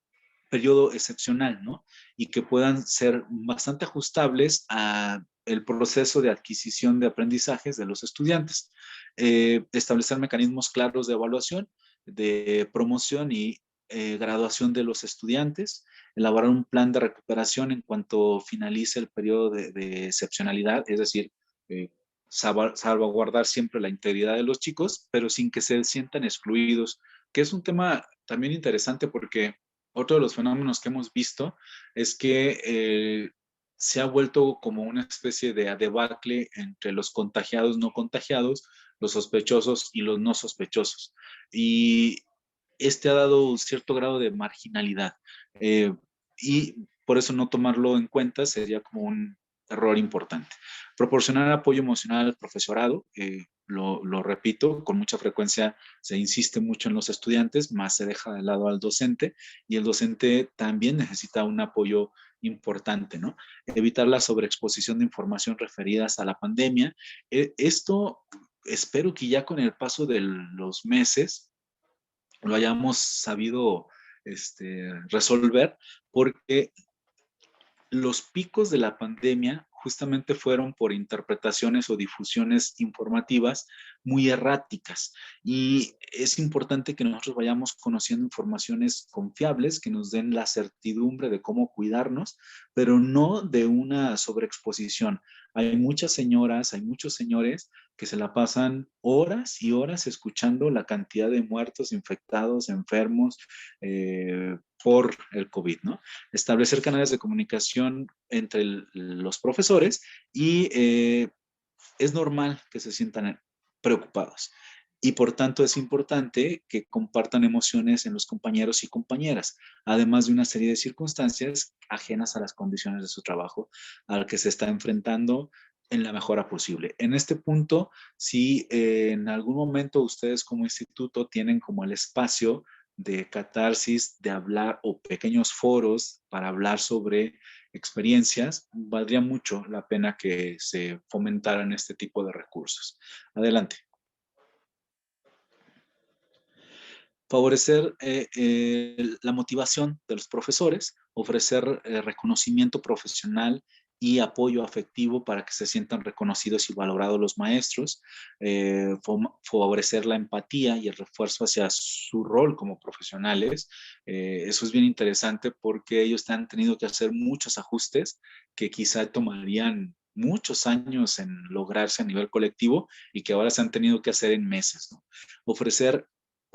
periodo excepcional, ¿no? Y que puedan ser bastante ajustables a el proceso de adquisición de aprendizajes de los estudiantes. Establecer mecanismos claros de evaluación, de promoción y graduación de los estudiantes, elaborar un plan de recuperación en cuanto finalice el periodo de excepcionalidad, es decir, salvaguardar siempre la integridad de los chicos, pero sin que se sientan excluidos, que es un tema también interesante porque otro de los fenómenos que hemos visto es que se ha vuelto como una especie de debacle entre los contagiados, no contagiados, los sospechosos y los no sospechosos. Y este ha dado un cierto grado de marginalidad. Y por eso no tomarlo en cuenta sería como un error importante. Proporcionar apoyo emocional al profesorado, lo repito, con mucha frecuencia se insiste mucho en los estudiantes, más se deja de lado al docente, y el docente también necesita un apoyo importante, ¿no? Evitar la sobreexposición de información referidas a la pandemia. Esto espero que ya con el paso de los meses lo hayamos sabido resolver, porque los picos de la pandemia justamente fueron por interpretaciones o difusiones informativas muy erráticas. Y es importante que nosotros vayamos conociendo informaciones confiables que nos den la certidumbre de cómo cuidarnos, pero no de una sobreexposición. Hay muchas señoras, hay muchos señores que se la pasan horas y horas escuchando la cantidad de muertos, infectados, enfermos por el COVID, ¿no? Establecer canales de comunicación entre los profesores y es normal que se sientan preocupados. Y por tanto es importante que compartan emociones en los compañeros y compañeras, además de una serie de circunstancias ajenas a las condiciones de su trabajo al que se está enfrentando en la mejora posible. En este punto, si en algún momento ustedes como instituto tienen como el espacio de catarsis, de hablar o pequeños foros para hablar sobre experiencias, valdría mucho la pena que se fomentaran este tipo de recursos. Adelante. Favorecer la motivación de los profesores, ofrecer reconocimiento profesional y apoyo afectivo para que se sientan reconocidos y valorados los maestros, favorecer la empatía y el refuerzo hacia su rol como profesionales. Eso es bien interesante porque ellos han tenido que hacer muchos ajustes que quizá tomarían muchos años en lograrse a nivel colectivo y que ahora se han tenido que hacer en meses, ¿no? Ofrecer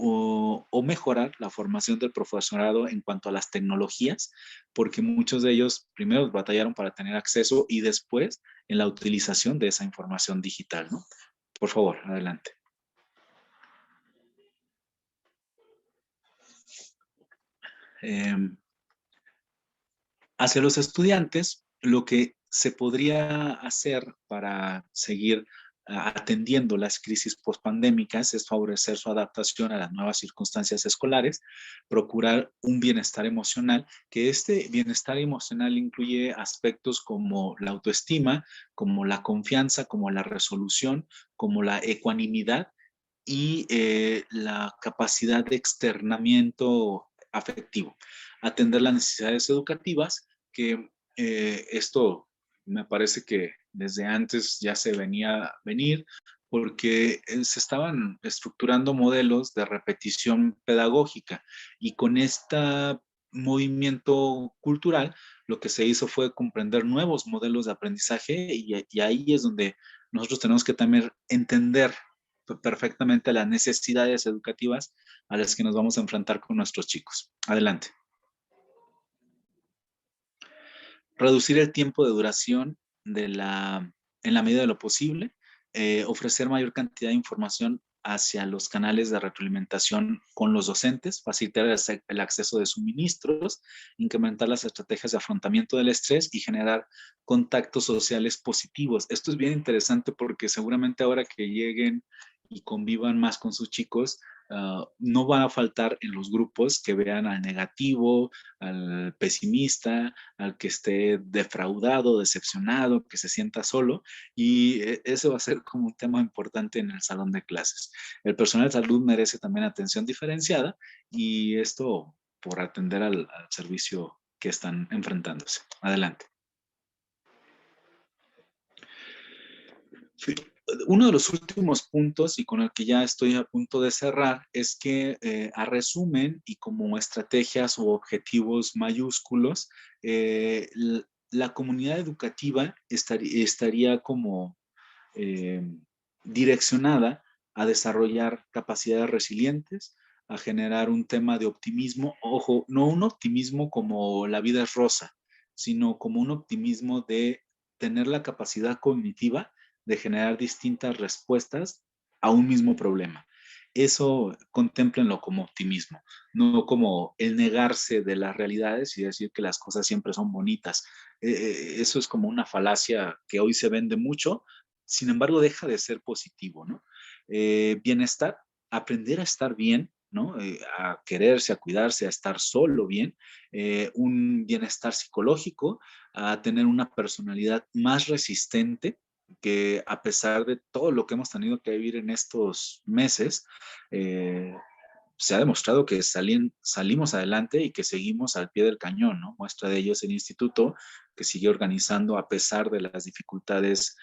o mejorar la formación del profesorado en cuanto a las tecnologías, porque muchos de ellos primero batallaron para tener acceso y después en la utilización de esa información digital, ¿no? Por favor, adelante. Hacia los estudiantes, lo que se podría hacer para seguir atendiendo las crisis pospandémicas es favorecer su adaptación a las nuevas circunstancias escolares, procurar un bienestar emocional, que este bienestar emocional incluye aspectos como la autoestima, como la confianza, como la resolución, como la ecuanimidad y la capacidad de externamiento afectivo. Atender las necesidades educativas, que esto me parece que desde antes ya se venía a venir, porque se estaban estructurando modelos de repetición pedagógica y con este movimiento cultural lo que se hizo fue comprender nuevos modelos de aprendizaje y ahí es donde nosotros tenemos que también entender perfectamente las necesidades educativas a las que nos vamos a enfrentar con nuestros chicos. Adelante. Reducir el tiempo de duración en la medida de lo posible, ofrecer mayor cantidad de información hacia los canales de retroalimentación con los docentes, facilitar el acceso de suministros, incrementar las estrategias de afrontamiento del estrés y generar contactos sociales positivos. Esto es bien interesante porque seguramente ahora que lleguen y convivan más con sus chicos, no van a faltar en los grupos que vean al negativo, al pesimista, al que esté defraudado, decepcionado, que se sienta solo, y ese va a ser como un tema importante en el salón de clases. El personal de salud merece también atención diferenciada y esto por atender al servicio que están enfrentándose. Adelante. Sí. Uno de los últimos puntos y con el que ya estoy a punto de cerrar es que a resumen y como estrategias o objetivos mayúsculos, la comunidad educativa estaría como direccionada a desarrollar capacidades resilientes, a generar un tema de optimismo. Ojo, no un optimismo como la vida es rosa, sino como un optimismo de tener la capacidad cognitiva de generar distintas respuestas a un mismo problema. Eso contémplenlo como optimismo, no como el negarse de las realidades y decir que las cosas siempre son bonitas. Eso es como una falacia que hoy se vende mucho, sin embargo deja de ser positivo, ¿no? Bienestar, aprender a estar bien, ¿no? A quererse, a cuidarse, a estar solo bien, un bienestar psicológico, a tener una personalidad más resistente, que a pesar de todo lo que hemos tenido que vivir en estos meses, se ha demostrado que salimos adelante y que seguimos al pie del cañón, ¿no? Muestra de ello es el instituto que sigue organizando a pesar de las dificultades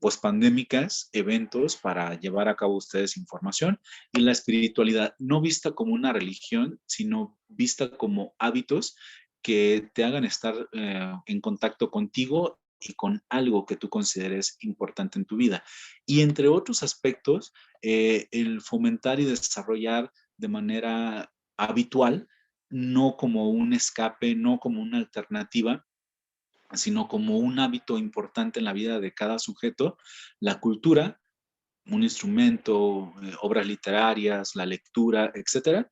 pospandémicas, eventos para llevar a cabo ustedes información, y la espiritualidad no vista como una religión, sino vista como hábitos que te hagan estar en contacto contigo y con algo que tú consideres importante en tu vida. Y entre otros aspectos, el fomentar y desarrollar de manera habitual, no como un escape, no como una alternativa, sino como un hábito importante en la vida de cada sujeto, la cultura, un instrumento, obras literarias, la lectura, etcétera,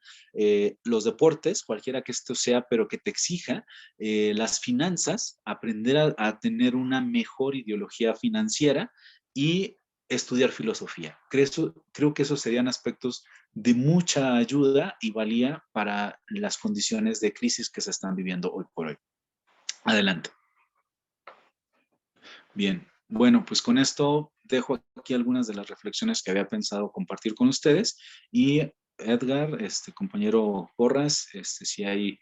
los deportes, cualquiera que esto sea, pero que te exija, las finanzas, aprender a tener una mejor ideología financiera y estudiar filosofía. Creo que esos serían aspectos de mucha ayuda y valía para las condiciones de crisis que se están viviendo hoy por hoy. Adelante. Bien, bueno, pues con esto dejo aquí algunas de las reflexiones que había pensado compartir con ustedes y Edgar, compañero Porras, si hay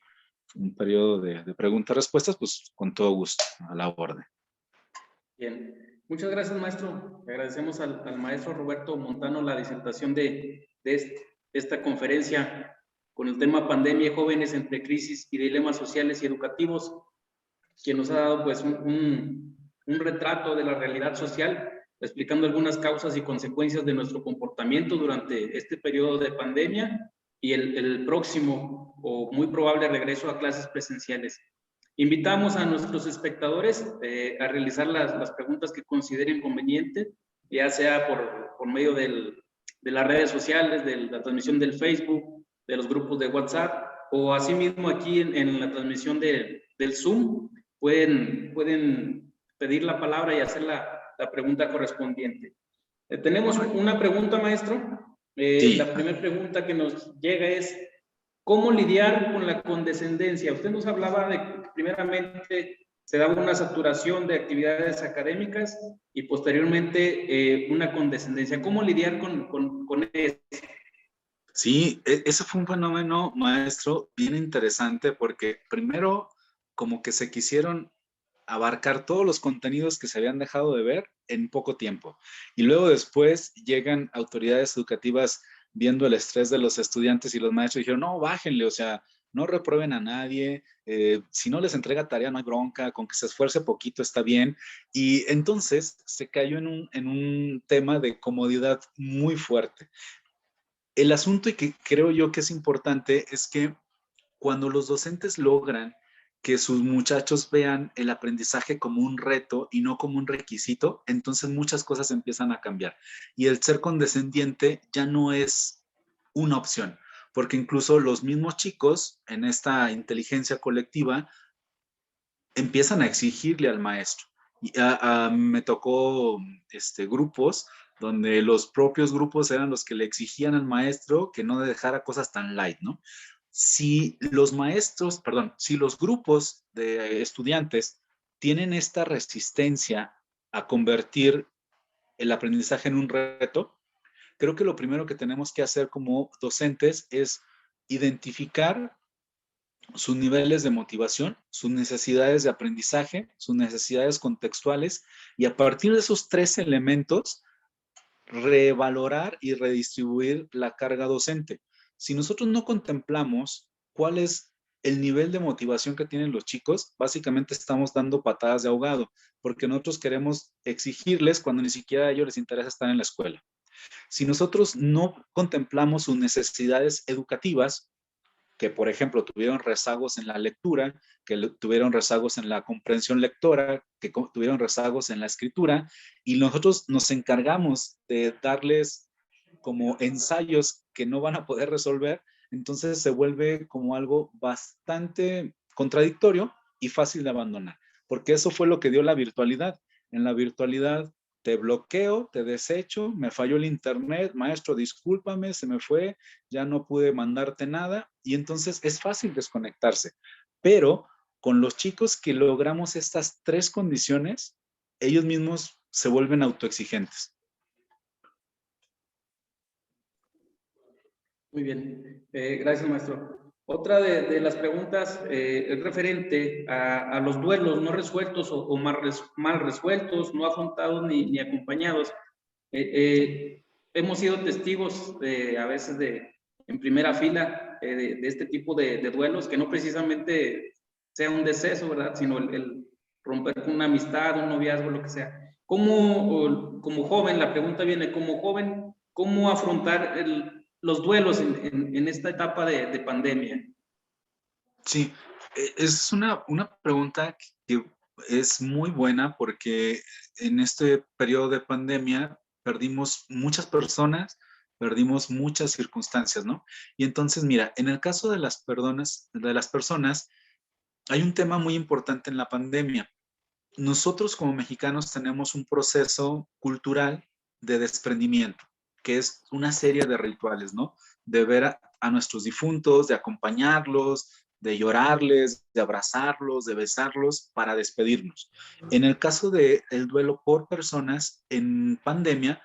un periodo de preguntas-respuestas, pues con todo gusto, a la orden. Bien, muchas gracias, maestro. Le agradecemos al maestro Roberto Montano la disertación de esta conferencia con el tema Pandemia y Jóvenes entre Crisis y Dilemas Sociales y Educativos, quien nos ha dado pues un retrato de la realidad social, explicando algunas causas y consecuencias de nuestro comportamiento durante este periodo de pandemia y el próximo o muy probable regreso a clases presenciales. Invitamos a nuestros espectadores a realizar las preguntas que consideren convenientes, ya sea por medio de las redes sociales, de la transmisión del Facebook, de los grupos de WhatsApp, o asimismo aquí en la transmisión del Zoom, pueden pedir la palabra y hacer la pregunta correspondiente. Tenemos una pregunta, maestro. Sí. La primera pregunta que nos llega es, ¿cómo lidiar con la condescendencia? Usted nos hablaba de que primeramente se daba una saturación de actividades académicas y posteriormente una condescendencia. ¿Cómo lidiar con eso? Sí, ese fue un fenómeno, maestro, bien interesante porque primero como que se quisieron abarcar todos los contenidos que se habían dejado de ver en poco tiempo. Y luego después llegan autoridades educativas viendo el estrés de los estudiantes y los maestros y dijeron, no, bájenle, o sea, no reprueben a nadie, si no les entrega tarea no hay bronca, con que se esfuerce poquito está bien. Y entonces se cayó en un tema de comodidad muy fuerte. El asunto y que creo yo que es importante es que cuando los docentes logran que sus muchachos vean el aprendizaje como un reto y no como un requisito, entonces muchas cosas empiezan a cambiar. Y el ser condescendiente ya no es una opción, porque incluso los mismos chicos en esta inteligencia colectiva empiezan a exigirle al maestro. Y me tocó grupos donde los propios grupos eran los que le exigían al maestro que no dejara cosas tan light, ¿no? Si los maestros, perdón, si los grupos de estudiantes tienen esta resistencia a convertir el aprendizaje en un reto, creo que lo primero que tenemos que hacer como docentes es identificar sus niveles de motivación, sus necesidades de aprendizaje, sus necesidades contextuales, y a partir de esos 3 elementos, revalorar y redistribuir la carga docente. Si nosotros no contemplamos cuál es el nivel de motivación que tienen los chicos, básicamente estamos dando patadas de ahogado, porque nosotros queremos exigirles cuando ni siquiera a ellos les interesa estar en la escuela. Si nosotros no contemplamos sus necesidades educativas, que por ejemplo tuvieron rezagos en la lectura, que tuvieron rezagos en la comprensión lectora, que tuvieron rezagos en la escritura, y nosotros nos encargamos de darles como ensayos que no van a poder resolver, entonces se vuelve como algo bastante contradictorio y fácil de abandonar, porque eso fue lo que dio la virtualidad. En la virtualidad te bloqueo, te desecho, me falló el internet, maestro, discúlpame, se me fue, ya no pude mandarte nada, y entonces es fácil desconectarse. Pero con los chicos que logramos estas 3 condiciones, ellos mismos se vuelven autoexigentes. Muy bien, gracias, maestro. Otra de las preguntas es referente a los duelos no resueltos o mal resueltos, no afrontados ni acompañados. Hemos sido testigos a veces en primera fila de este tipo de duelos, que no precisamente sea un deceso, ¿verdad? Sino el romper con una amistad, un noviazgo, lo que sea. Como joven, la pregunta viene, como joven, ¿cómo afrontar los duelos en esta etapa de pandemia? Sí, es una pregunta que es muy buena porque en este periodo de pandemia perdimos muchas personas, perdimos muchas circunstancias, ¿no? Y entonces, mira, en el caso de las personas, hay un tema muy importante en la pandemia. Nosotros como mexicanos tenemos un proceso cultural de desprendimiento, que es una serie de rituales, ¿no? De ver a nuestros difuntos, de acompañarlos, de llorarles, de abrazarlos, de besarlos para despedirnos. En el caso del duelo por personas en pandemia,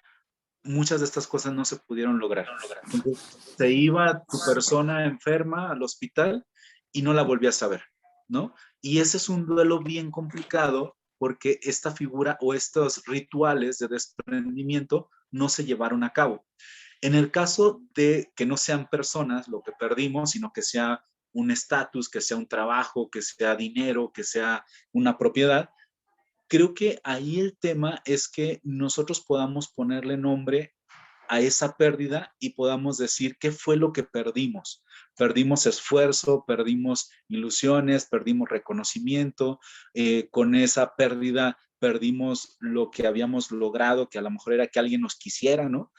muchas de estas cosas no se pudieron lograr. Entonces, se iba tu persona enferma al hospital y no la volvías a ver, ¿no? Y ese es un duelo bien complicado porque esta figura o estos rituales de desprendimiento no se llevaron a cabo. En el caso de que no sean personas lo que perdimos, sino que sea un estatus, que sea un trabajo, que sea dinero, que sea una propiedad, creo que ahí el tema es que nosotros podamos ponerle nombre a esa pérdida y podamos decir qué fue lo que perdimos. Perdimos esfuerzo, perdimos ilusiones, perdimos reconocimiento, con esa pérdida perdimos lo que habíamos logrado, que a lo mejor era que alguien nos quisiera, ¿no?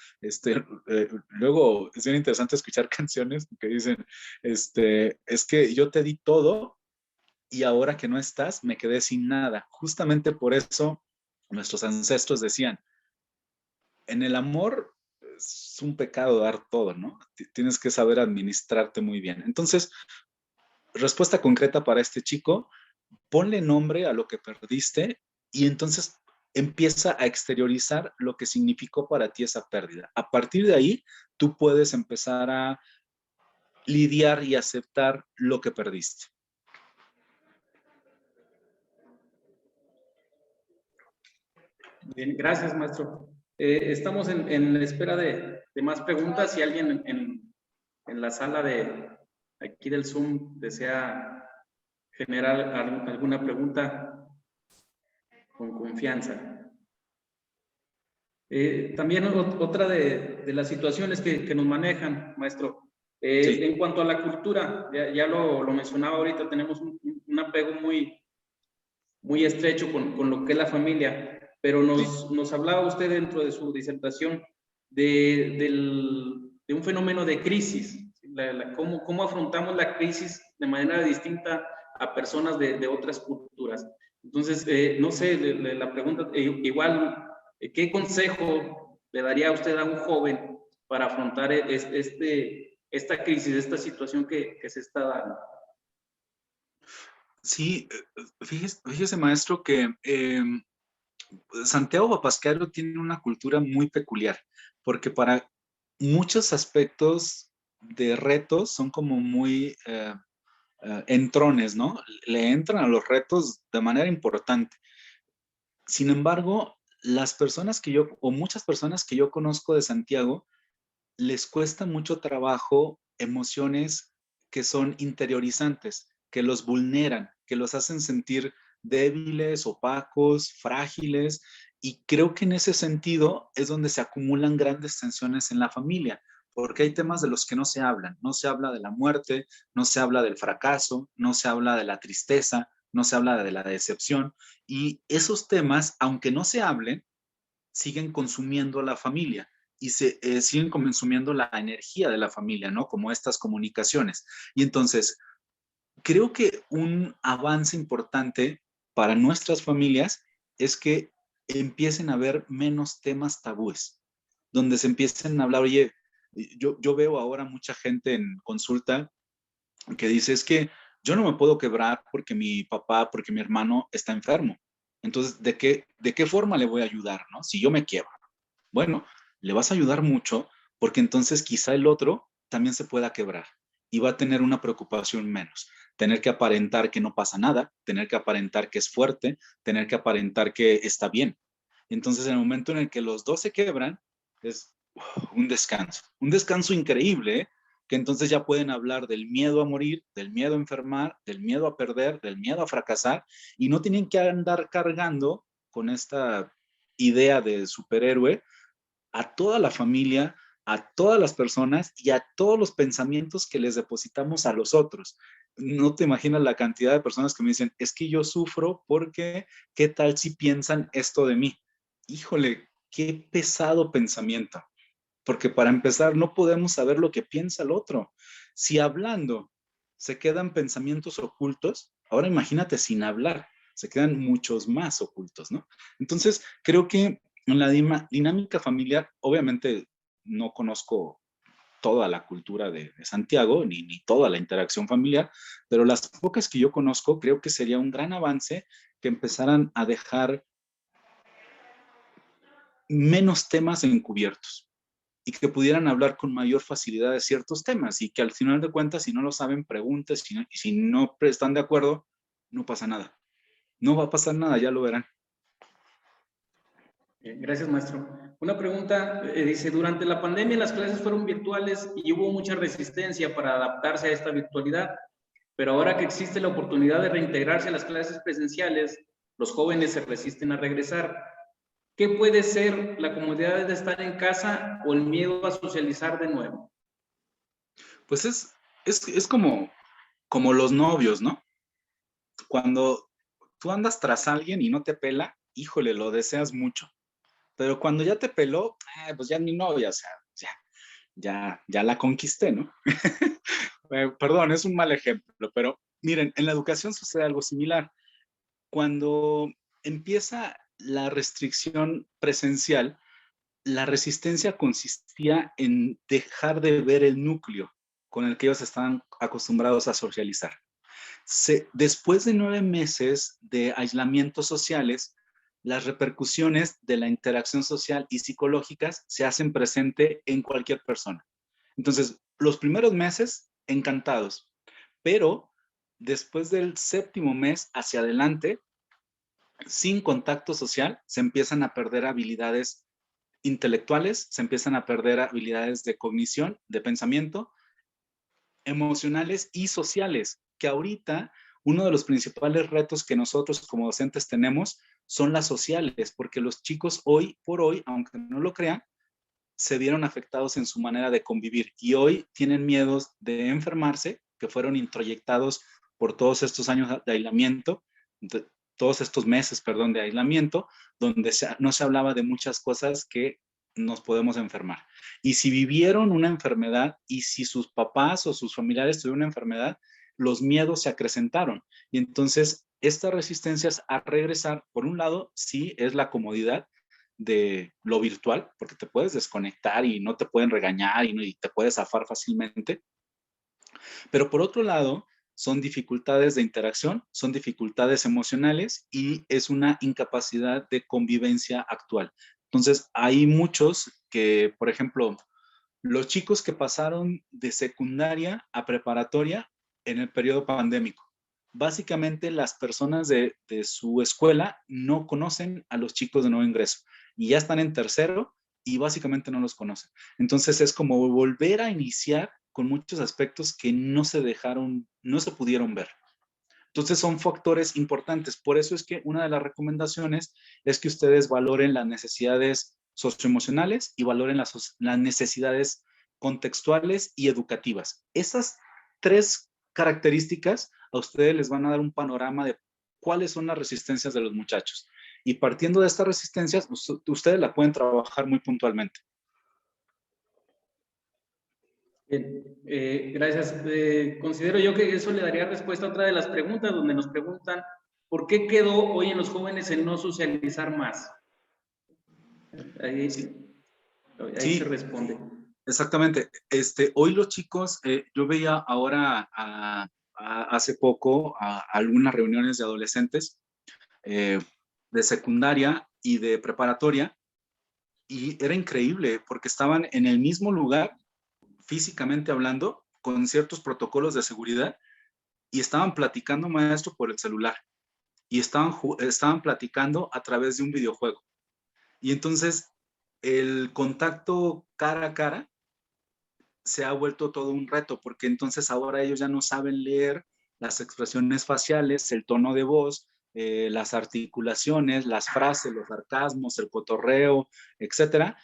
Luego es bien interesante escuchar canciones que dicen, es que yo te di todo y ahora que no estás, me quedé sin nada. Justamente por eso nuestros ancestros decían, en el amor es un pecado dar todo, ¿no? Tienes que saber administrarte muy bien. Entonces, respuesta concreta para este chico, ponle nombre a lo que perdiste y entonces empieza a exteriorizar lo que significó para ti esa pérdida. A partir de ahí, tú puedes empezar a lidiar y aceptar lo que perdiste. Bien, gracias, maestro. Estamos en espera de más preguntas. Si alguien en la sala de aquí del Zoom desea generar alguna pregunta, con confianza. También otra de las situaciones que nos manejan, maestro, Sí. en cuanto a la cultura, ya lo mencionaba ahorita, tenemos un apego muy estrecho con lo que es la familia, pero nos hablaba usted dentro de su disertación de un fenómeno de crisis, cómo afrontamos la crisis de manera distinta a personas de otras culturas. Entonces, no sé, la pregunta, igual, ¿qué consejo le daría a usted a un joven para afrontar esta crisis, esta situación que se está dando? Sí, fíjese, maestro, que Santiago Papasquiaro tiene una cultura muy peculiar, porque para muchos aspectos de retos son como muy entrones, ¿no? Le entran a los retos de manera importante. Sin embargo, las personas o muchas personas que yo conozco de Santiago, les cuesta mucho trabajo emociones que son interiorizantes, que los vulneran, que los hacen sentir débiles, opacos, frágiles, y creo que en ese sentido es donde se acumulan grandes tensiones en la familia, porque hay temas de los que no se hablan. No se habla de la muerte, no se habla del fracaso, no se habla de la tristeza, no se habla de la decepción, y esos temas, aunque no se hablen, siguen consumiendo a la familia y siguen consumiendo la energía de la familia, ¿no? Como estas comunicaciones. Y entonces, creo que un avance importante para nuestras familias es que empiecen a haber menos temas tabúes, donde se empiecen a hablar, oye, yo veo ahora mucha gente en consulta que dice, es que yo no me puedo quebrar porque mi papá, porque mi hermano está enfermo. Entonces, ¿de qué forma le voy a ayudar, no? Si yo me quiebro. Bueno, le vas a ayudar mucho porque entonces quizá el otro también se pueda quebrar y va a tener una preocupación menos. Tener que aparentar que no pasa nada, tener que aparentar que es fuerte, tener que aparentar que está bien. Entonces, en el momento en el que los dos se quebran, es un descanso increíble, ¿eh? Que entonces ya pueden hablar del miedo a morir, del miedo a enfermar, del miedo a perder, del miedo a fracasar, y no tienen que andar cargando con esta idea de superhéroe a toda la familia, a todas las personas y a todos los pensamientos que les depositamos a los otros. No te imaginas la cantidad de personas que me dicen, es que yo sufro porque, ¿qué tal si piensan esto de mí? Híjole, qué pesado pensamiento. Porque para empezar, no podemos saber lo que piensa el otro. Si hablando se quedan pensamientos ocultos, ahora imagínate sin hablar, se quedan muchos más ocultos, ¿no? Entonces, creo que en la dinámica familiar, obviamente no conozco toda la cultura de Santiago, ni toda la interacción familiar, pero las pocas que yo conozco, creo que sería un gran avance que empezaran a dejar menos temas encubiertos y que pudieran hablar con mayor facilidad de ciertos temas y que al final de cuentas, si no lo saben, pregunten, si no están de acuerdo, no pasa nada. No va a pasar nada, ya lo verán. Gracias, maestro. Una pregunta, dice, durante la pandemia las clases fueron virtuales y hubo mucha resistencia para adaptarse a esta virtualidad, pero ahora que existe la oportunidad de reintegrarse a las clases presenciales, los jóvenes se resisten a regresar. ¿Qué puede ser la comodidad de estar en casa o el miedo a socializar de nuevo? Pues es como los novios, ¿no? Cuando tú andas tras alguien y no te pela, híjole, lo deseas mucho. Pero cuando ya te peló, pues ya es mi novia, o sea, ya la conquisté, ¿no? Perdón, es un mal ejemplo, pero miren, en la educación sucede algo similar. Cuando empieza la restricción presencial, la resistencia consistía en dejar de ver el núcleo con el que ellos estaban acostumbrados a socializar. Después de 9 meses de aislamientos sociales, las repercusiones de la interacción social y psicológicas se hacen presente en cualquier persona. Entonces, los primeros meses, encantados, pero después del 7º mes hacia adelante, sin contacto social se empiezan a perder habilidades intelectuales, se empiezan a perder habilidades de cognición, de pensamiento, emocionales y sociales, que ahorita uno de los principales retos que nosotros como docentes tenemos son las sociales, porque los chicos hoy por hoy, aunque no lo crean, se vieron afectados en su manera de convivir y hoy tienen miedos de enfermarse, que fueron introyectados por todos estos años de aislamiento, todos estos meses, perdón, de aislamiento, donde no se hablaba de muchas cosas que nos podemos enfermar. Y si vivieron una enfermedad y si sus papás o sus familiares tuvieron una enfermedad, los miedos se acrecentaron. Y entonces, estas resistencias a regresar, por un lado, sí es la comodidad de lo virtual, porque te puedes desconectar y no te pueden regañar y te puedes zafar fácilmente. Pero por otro lado, son dificultades de interacción, son dificultades emocionales y es una incapacidad de convivencia actual. Entonces, hay muchos que, por ejemplo, los chicos que pasaron de secundaria a preparatoria en el periodo pandémico. Básicamente las personas de su escuela no conocen a los chicos de nuevo ingreso y ya están en tercero y básicamente no los conocen. Entonces es como volver a iniciar con muchos aspectos que no se pudieron ver. Entonces son factores importantes. Por eso es que una de las recomendaciones es que ustedes valoren las necesidades socioemocionales y valoren las necesidades contextuales y educativas. Esas tres características a ustedes les van a dar un panorama de cuáles son las resistencias de los muchachos. Y partiendo de estas resistencias, ustedes la pueden trabajar muy puntualmente. Bien, gracias. Considero yo que eso le daría respuesta a otra de las preguntas, donde nos preguntan ¿por qué quedó hoy en los jóvenes el no socializar más? Ahí sí. Se responde. Exactamente. Hoy los chicos, yo veía ahora hace poco algunas reuniones de adolescentes de secundaria y de preparatoria y era increíble porque estaban en el mismo lugar, físicamente hablando, con ciertos protocolos de seguridad y estaban platicando, maestro, por el celular y estaban platicando a través de un videojuego. Y entonces el contacto cara a cara se ha vuelto todo un reto, porque entonces ahora ellos ya no saben leer las expresiones faciales, el tono de voz, las articulaciones, las frases, los sarcasmos, el cotorreo, etcétera,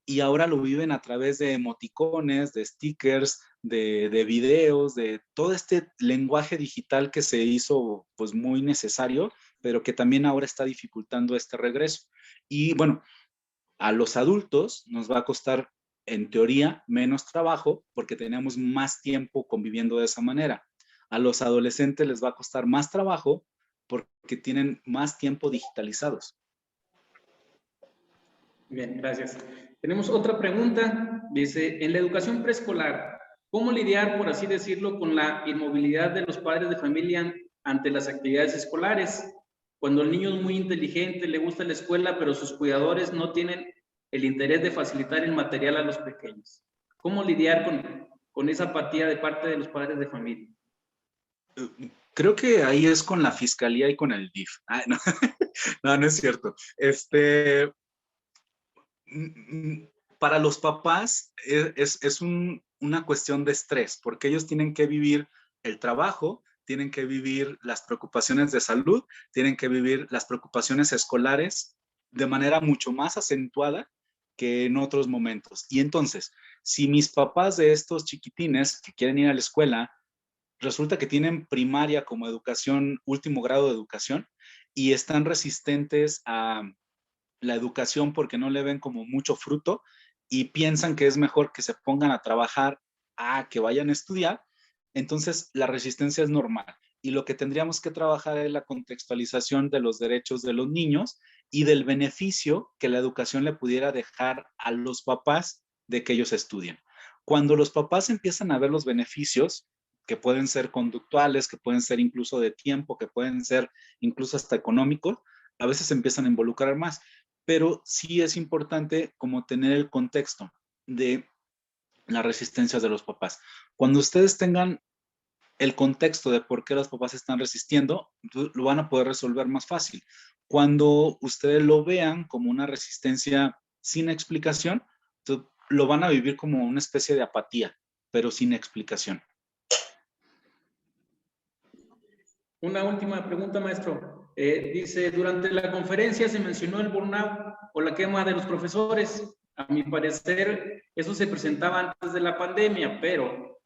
y ahora lo viven a través de emoticones, de stickers, de videos, de todo este lenguaje digital que se hizo pues muy necesario, pero que también ahora está dificultando este regreso. Y bueno, a los adultos nos va a costar, en teoría, menos trabajo porque tenemos más tiempo conviviendo de esa manera. A los adolescentes les va a costar más trabajo porque tienen más tiempo digitalizados. Bien, gracias. Tenemos otra pregunta. Dice, en la educación preescolar, ¿cómo lidiar, por así decirlo, con la inmovilidad de los padres de familia ante las actividades escolares? Cuando el niño es muy inteligente, le gusta la escuela, pero sus cuidadores no tienen el interés de facilitar el material a los pequeños. ¿Cómo lidiar con esa apatía de parte de los padres de familia? Creo que ahí es con la fiscalía y con el DIF. No. No es cierto. Para los papás es una cuestión de estrés, porque ellos tienen que vivir el trabajo, tienen que vivir las preocupaciones de salud, tienen que vivir las preocupaciones escolares de manera mucho más acentuada que en otros momentos. Y entonces, si mis papás de estos chiquitines que quieren ir a la escuela, resulta que tienen primaria como educación, último grado de educación, y están resistentes a la educación porque no le ven como mucho fruto y piensan que es mejor que se pongan a trabajar a que vayan a estudiar, entonces la resistencia es normal. Y lo que tendríamos que trabajar es la contextualización de los derechos de los niños y del beneficio que la educación le pudiera dejar a los papás de que ellos estudien. Cuando los papás empiezan a ver los beneficios, que pueden ser conductuales, que pueden ser incluso de tiempo, que pueden ser incluso hasta económicos, a veces se empiezan a involucrar más. Pero sí es importante como tener el contexto de las resistencias de los papás. Cuando ustedes tengan el contexto de por qué los papás están resistiendo, entonces lo van a poder resolver más fácil. Cuando ustedes lo vean como una resistencia sin explicación, entonces lo van a vivir como una especie de apatía, pero sin explicación. Una última pregunta, maestro. Dice, durante la conferencia se mencionó el burnout o la quema de los profesores. A mi parecer, eso se presentaba antes de la pandemia, pero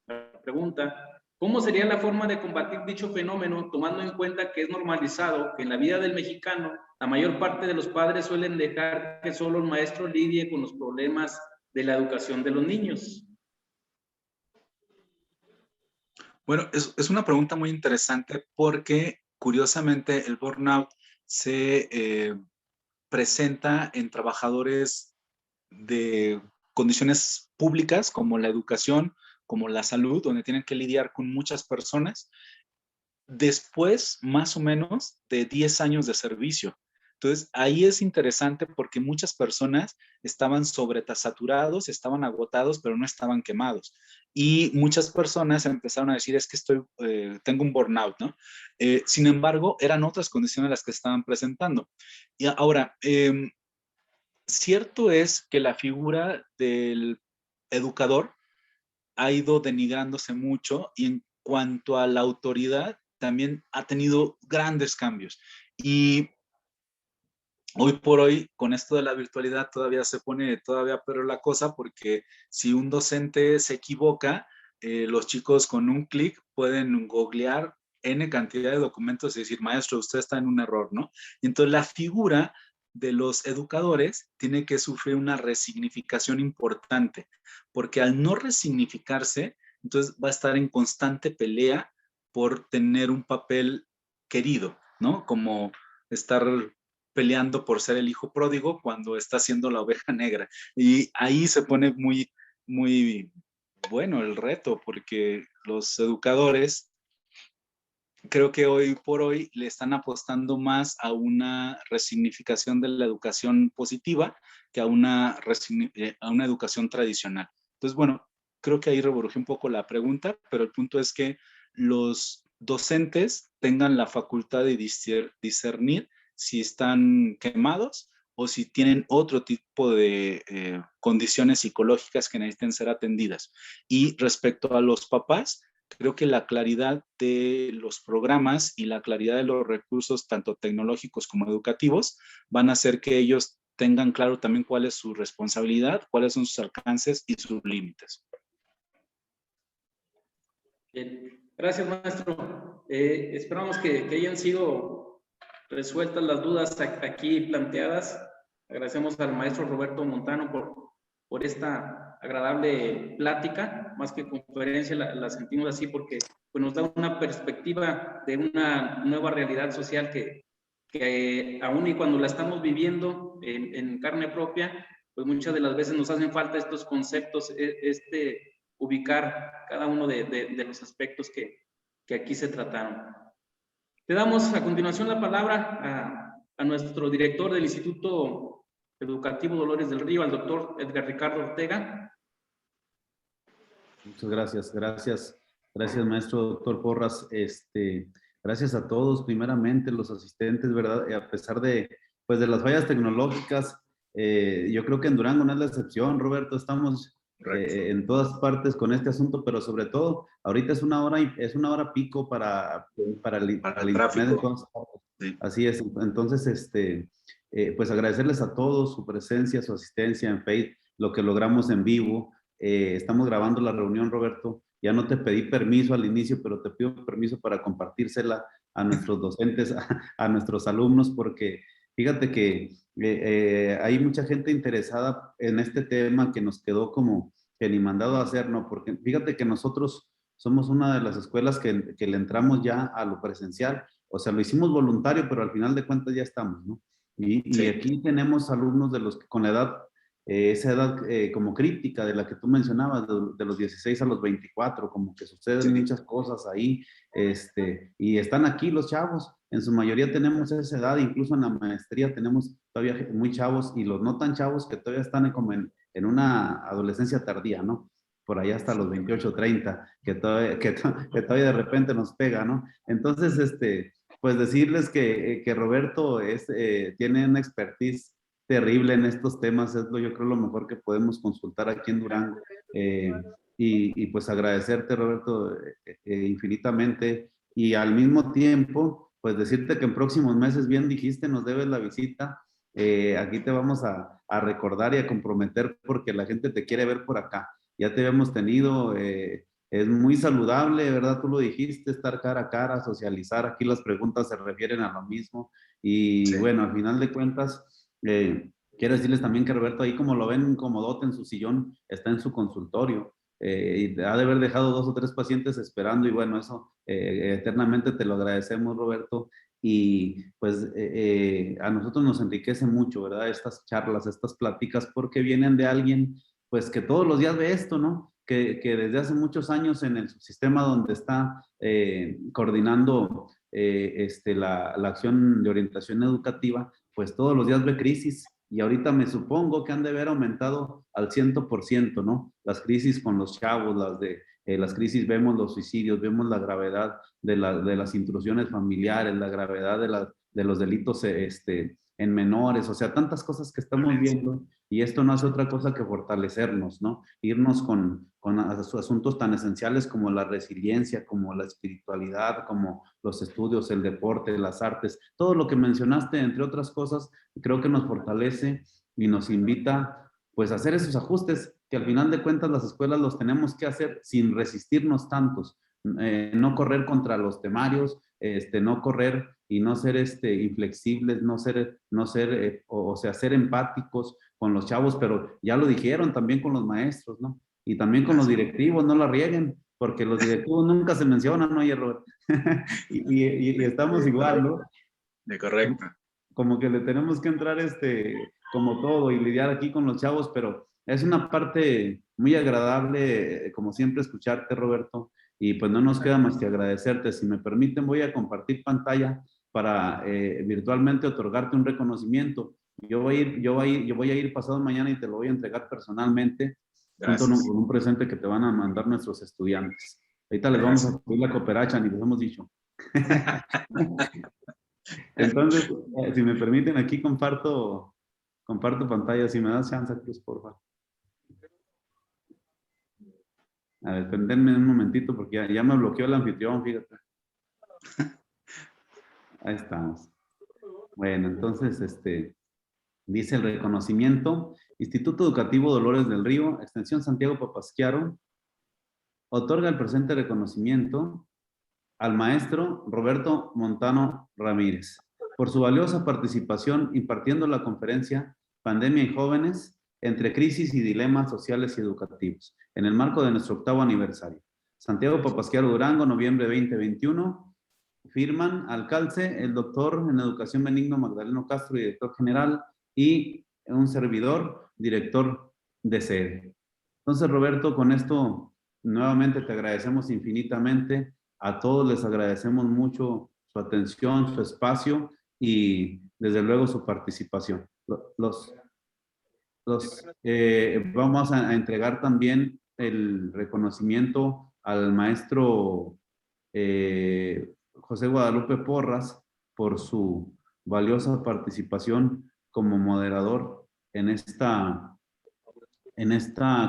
la pregunta, ¿cómo sería la forma de combatir dicho fenómeno, tomando en cuenta que es normalizado que en la vida del mexicano la mayor parte de los padres suelen dejar que solo el maestro lidie con los problemas de la educación de los niños? Bueno, es una pregunta muy interesante porque curiosamente el burnout se presenta en trabajadores de condiciones públicas como la educación, como la salud, donde tienen que lidiar con muchas personas, después más o menos de 10 años de servicio. Entonces, ahí es interesante porque muchas personas estaban sobresaturados, estaban agotados, pero no estaban quemados. Y muchas personas empezaron a decir, es que tengo un burnout, ¿no? Sin embargo, eran otras condiciones las que estaban presentando. Y ahora, cierto es que la figura del educador ha ido denigrándose mucho y en cuanto a la autoridad también ha tenido grandes cambios. Y hoy por hoy, con esto de la virtualidad, todavía se pone todavía peor la cosa porque si un docente se equivoca, los chicos con un clic pueden googlear N cantidad de documentos y decir, maestro, usted está en un error, ¿no? Y entonces la figura de los educadores tiene que sufrir una resignificación importante, porque al no resignificarse, entonces va a estar en constante pelea por tener un papel querido, ¿no? Como estar peleando por ser el hijo pródigo cuando está siendo la oveja negra. Y ahí se pone muy, muy bueno el reto, porque los educadores creo que hoy por hoy le están apostando más a una resignificación de la educación positiva que a una educación tradicional. Entonces, bueno, creo que ahí reburujé un poco la pregunta, pero el punto es que los docentes tengan la facultad de discernir si están quemados o si tienen otro tipo de condiciones psicológicas que necesiten ser atendidas. Y respecto a los papás, creo que la claridad de los programas y la claridad de los recursos, tanto tecnológicos como educativos, van a hacer que ellos tengan claro también cuál es su responsabilidad, cuáles son sus alcances y sus límites. Bien. Gracias, maestro. Esperamos que hayan sido resueltas las dudas aquí planteadas. Agradecemos al maestro Roberto Montano por esta agradable plática, más que conferencia, la sentimos así porque pues, nos da una perspectiva de una nueva realidad social que aún y cuando la estamos viviendo en carne propia, pues muchas de las veces nos hacen falta estos conceptos, ubicar cada uno de los aspectos que aquí se trataron. Le damos a continuación la palabra a nuestro director del Instituto Educativo Dolores del Río, al doctor Edgar Ricardo Ortega. Muchas gracias maestro doctor Porras. Gracias a todos, primeramente los asistentes, ¿verdad? A pesar de las fallas tecnológicas, yo creo que en Durango no es la excepción, Roberto, estamos en todas partes con este asunto, pero sobre todo, ahorita es una hora pico para el internet en todas partes. Sí. Así es, entonces, pues agradecerles a todos su presencia, su asistencia en Facebook, lo que logramos en vivo. Estamos grabando la reunión, Roberto. Ya no te pedí permiso al inicio, pero te pido permiso para compartírsela a nuestros docentes, a nuestros alumnos, porque fíjate que hay mucha gente interesada en este tema que nos quedó como que ni mandado a hacer, ¿no? Porque fíjate que nosotros somos una de las escuelas que le entramos ya a lo presencial. O sea, lo hicimos voluntario, pero al final de cuentas ya estamos, ¿no? Y aquí tenemos alumnos de los que con la edad, esa edad como crítica de la que tú mencionabas, de los 16 a los 24, como que suceden muchas cosas ahí, y están aquí los chavos. En su mayoría tenemos esa edad, incluso en la maestría tenemos todavía muy chavos y los no tan chavos que todavía están como en una adolescencia tardía, ¿no? por allá hasta los 28, 30, que todavía de repente nos pega, ¿no? Entonces, pues decirles que Roberto tiene una expertise terrible en estos temas, yo creo lo mejor que podemos consultar aquí en Durango. Y pues agradecerte, Roberto, infinitamente, y al mismo tiempo, pues decirte que en próximos meses, bien dijiste, nos debes la visita. Aquí te vamos a recordar y a comprometer porque la gente te quiere ver por acá. Ya te habíamos tenido, es muy saludable, ¿verdad? Tú lo dijiste, estar cara a cara, socializar. Aquí las preguntas se refieren a lo mismo. Y Sí. bueno, al final de cuentas, quiero decirles también que Roberto, ahí como lo ven comodote en su sillón, está en su consultorio. Y ha de haber dejado 2 o 3 pacientes esperando y bueno, eso eternamente te lo agradecemos, Roberto. Y pues a nosotros nos enriquece mucho, ¿verdad? Estas charlas, estas pláticas, porque vienen de alguien pues que todos los días ve esto, ¿no? Que desde hace muchos años en el subsistema donde está coordinando la acción de orientación educativa, pues todos los días ve crisis. Y ahorita me supongo que han de haber aumentado al 100%, ¿no? Las crisis con los chavos, las crisis, vemos los suicidios, vemos la gravedad de las intrusiones familiares, la gravedad de los delitos en menores, o sea, tantas cosas que estamos viendo y esto no hace otra cosa que fortalecernos, ¿no? Irnos con asuntos tan esenciales como la resiliencia, como la espiritualidad, como los estudios, el deporte, las artes, todo lo que mencionaste, entre otras cosas, creo que nos fortalece y nos invita pues a hacer esos ajustes que al final de cuentas las escuelas los tenemos que hacer sin resistirnos tantos, no correr contra los temarios, no correr y no ser inflexibles, no ser o sea, ser empáticos con los chavos, pero ya lo dijeron también con los maestros, ¿no? Y también con los directivos, no la rieguen, porque los directivos nunca se mencionan, ¿no? Y estamos igual, ¿no? De correcto. Como que le tenemos que entrar como todo y lidiar aquí con los chavos, pero es una parte muy agradable, como siempre, escucharte, Roberto, y pues no nos queda más que agradecerte. Si me permiten, voy a compartir pantalla para virtualmente otorgarte un reconocimiento. Yo voy a ir pasado mañana y te lo voy a entregar personalmente, junto Gracias. con un presente que te van a mandar nuestros estudiantes. Ahorita les vamos a pedir la cooperacha, ni les hemos dicho. Entonces, si me permiten, aquí comparto pantalla. Si me das chance, Cruz, por favor. A ver, permítanme un momentito porque ya me bloqueó el anfitrión, fíjate. Ahí estamos. Bueno, entonces, dice el reconocimiento. Instituto Educativo Dolores del Río, Extensión Santiago Papasquiaro, otorga el presente reconocimiento al maestro Roberto Montano Ramírez por su valiosa participación impartiendo la conferencia Pandemia y Jóvenes entre crisis y dilemas sociales y educativos en el marco de nuestro 8º aniversario. Santiago Papasquiaro Durango, noviembre 2021. Firman alcalde, el doctor en Educación Benigno Magdaleno Castro, director general, y un servidor, director de sede. Entonces, Roberto, con esto nuevamente te agradecemos infinitamente. A todos les agradecemos mucho su atención, su espacio y desde luego su participación. Vamos a entregar también el reconocimiento al maestro José Guadalupe Porras por su valiosa participación como moderador en esta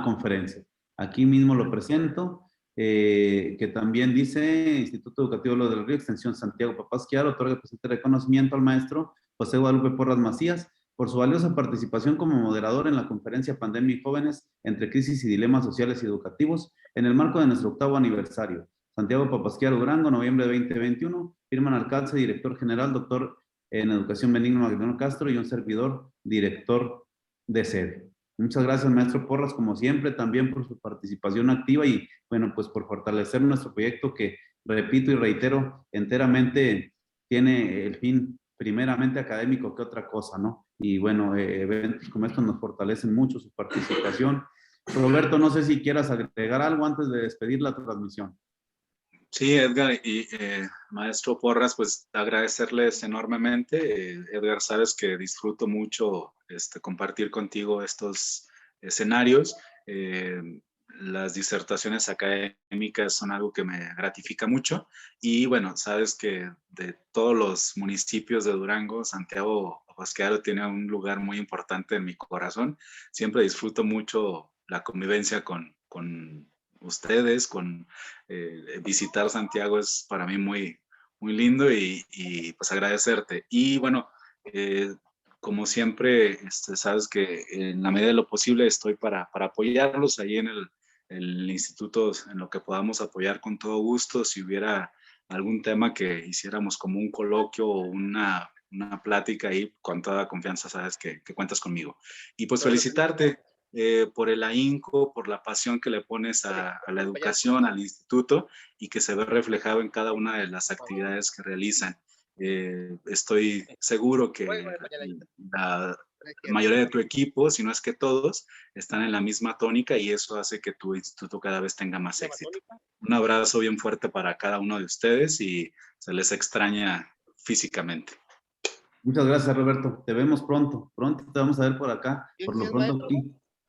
conferencia. Aquí mismo lo presento, que también dice Instituto Educativo Lo del Río, Extensión Santiago Papasquiaro, otorga el presente reconocimiento al maestro José Guadalupe Porras Macías por su valiosa participación como moderador en la conferencia Pandemia y Jóvenes entre crisis y dilemas sociales y educativos en el marco de nuestro 8º aniversario. Santiago Papasquiaro Durango, noviembre de 2021, firman alcalde, director general, doctor en Educación Benigno Magdaleno Castro y un servidor, director de sede. Muchas gracias, maestro Porras, como siempre, también por su participación activa y, bueno, pues por fortalecer nuestro proyecto que, repito y reitero, enteramente tiene el fin primeramente académico que otra cosa, ¿no? Y, bueno, eventos como estos nos fortalecen mucho su participación. Roberto, no sé si quieras agregar algo antes de despedir la transmisión. Sí, Edgar y maestro Porras, pues agradecerles enormemente. Edgar, sabes que disfruto mucho compartir contigo estos escenarios. las disertaciones académicas son algo que me gratifica mucho. Y bueno, sabes que de todos los municipios de Durango, Santiago Abasquearo tiene un lugar muy importante en mi corazón. Siempre disfruto mucho la convivencia con ustedes, visitar Santiago es para mí muy, muy lindo y pues agradecerte. Y bueno, como siempre, sabes que en la medida de lo posible estoy para apoyarlos ahí en el instituto, en lo que podamos apoyar con todo gusto. Si hubiera algún tema que hiciéramos como un coloquio o una plática ahí, con toda confianza sabes que cuentas conmigo. Y pues felicitarte por el ahínco, por la pasión que le pones a la educación, al instituto y que se ve reflejado en cada una de las actividades que realizan. Estoy seguro que la mayoría de tu equipo, si no es que todos, están en la misma tónica y eso hace que tu instituto cada vez tenga más éxito. Un abrazo bien fuerte para cada uno de ustedes y se les extraña físicamente. Muchas gracias, Roberto. Te vemos pronto. Pronto te vamos a ver por acá. Por lo pronto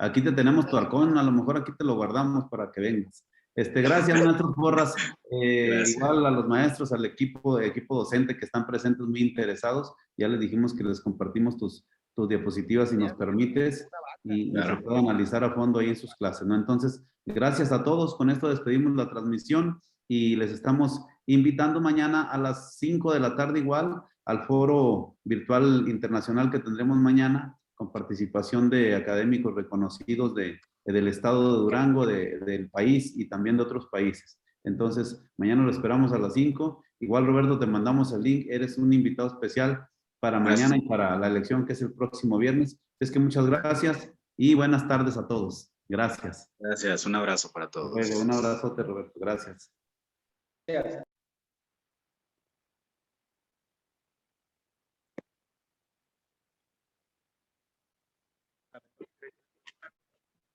aquí te tenemos tu halcón. A lo mejor aquí te lo guardamos para que vengas. Gracias, maestros Porras. Gracias. Igual a los maestros, al equipo docente que están presentes muy interesados. Ya les dijimos que les compartimos tus diapositivas si nos permites y Claro. se puede analizar a fondo ahí en sus clases, ¿no? Entonces, gracias a todos. Con esto despedimos la transmisión y les estamos invitando mañana a las 5 de la tarde igual al foro virtual internacional que tendremos mañana con participación de académicos reconocidos del estado de Durango, del país y también de otros países. Entonces, mañana lo esperamos a las 5. Igual, Roberto, te mandamos el link. Eres un invitado especial para mañana y para la elección que es el próximo viernes. Es que muchas gracias y buenas tardes a todos. Gracias. Gracias. Un abrazo para todos. Luego, un abrazote, Roberto. Gracias.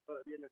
Todavía no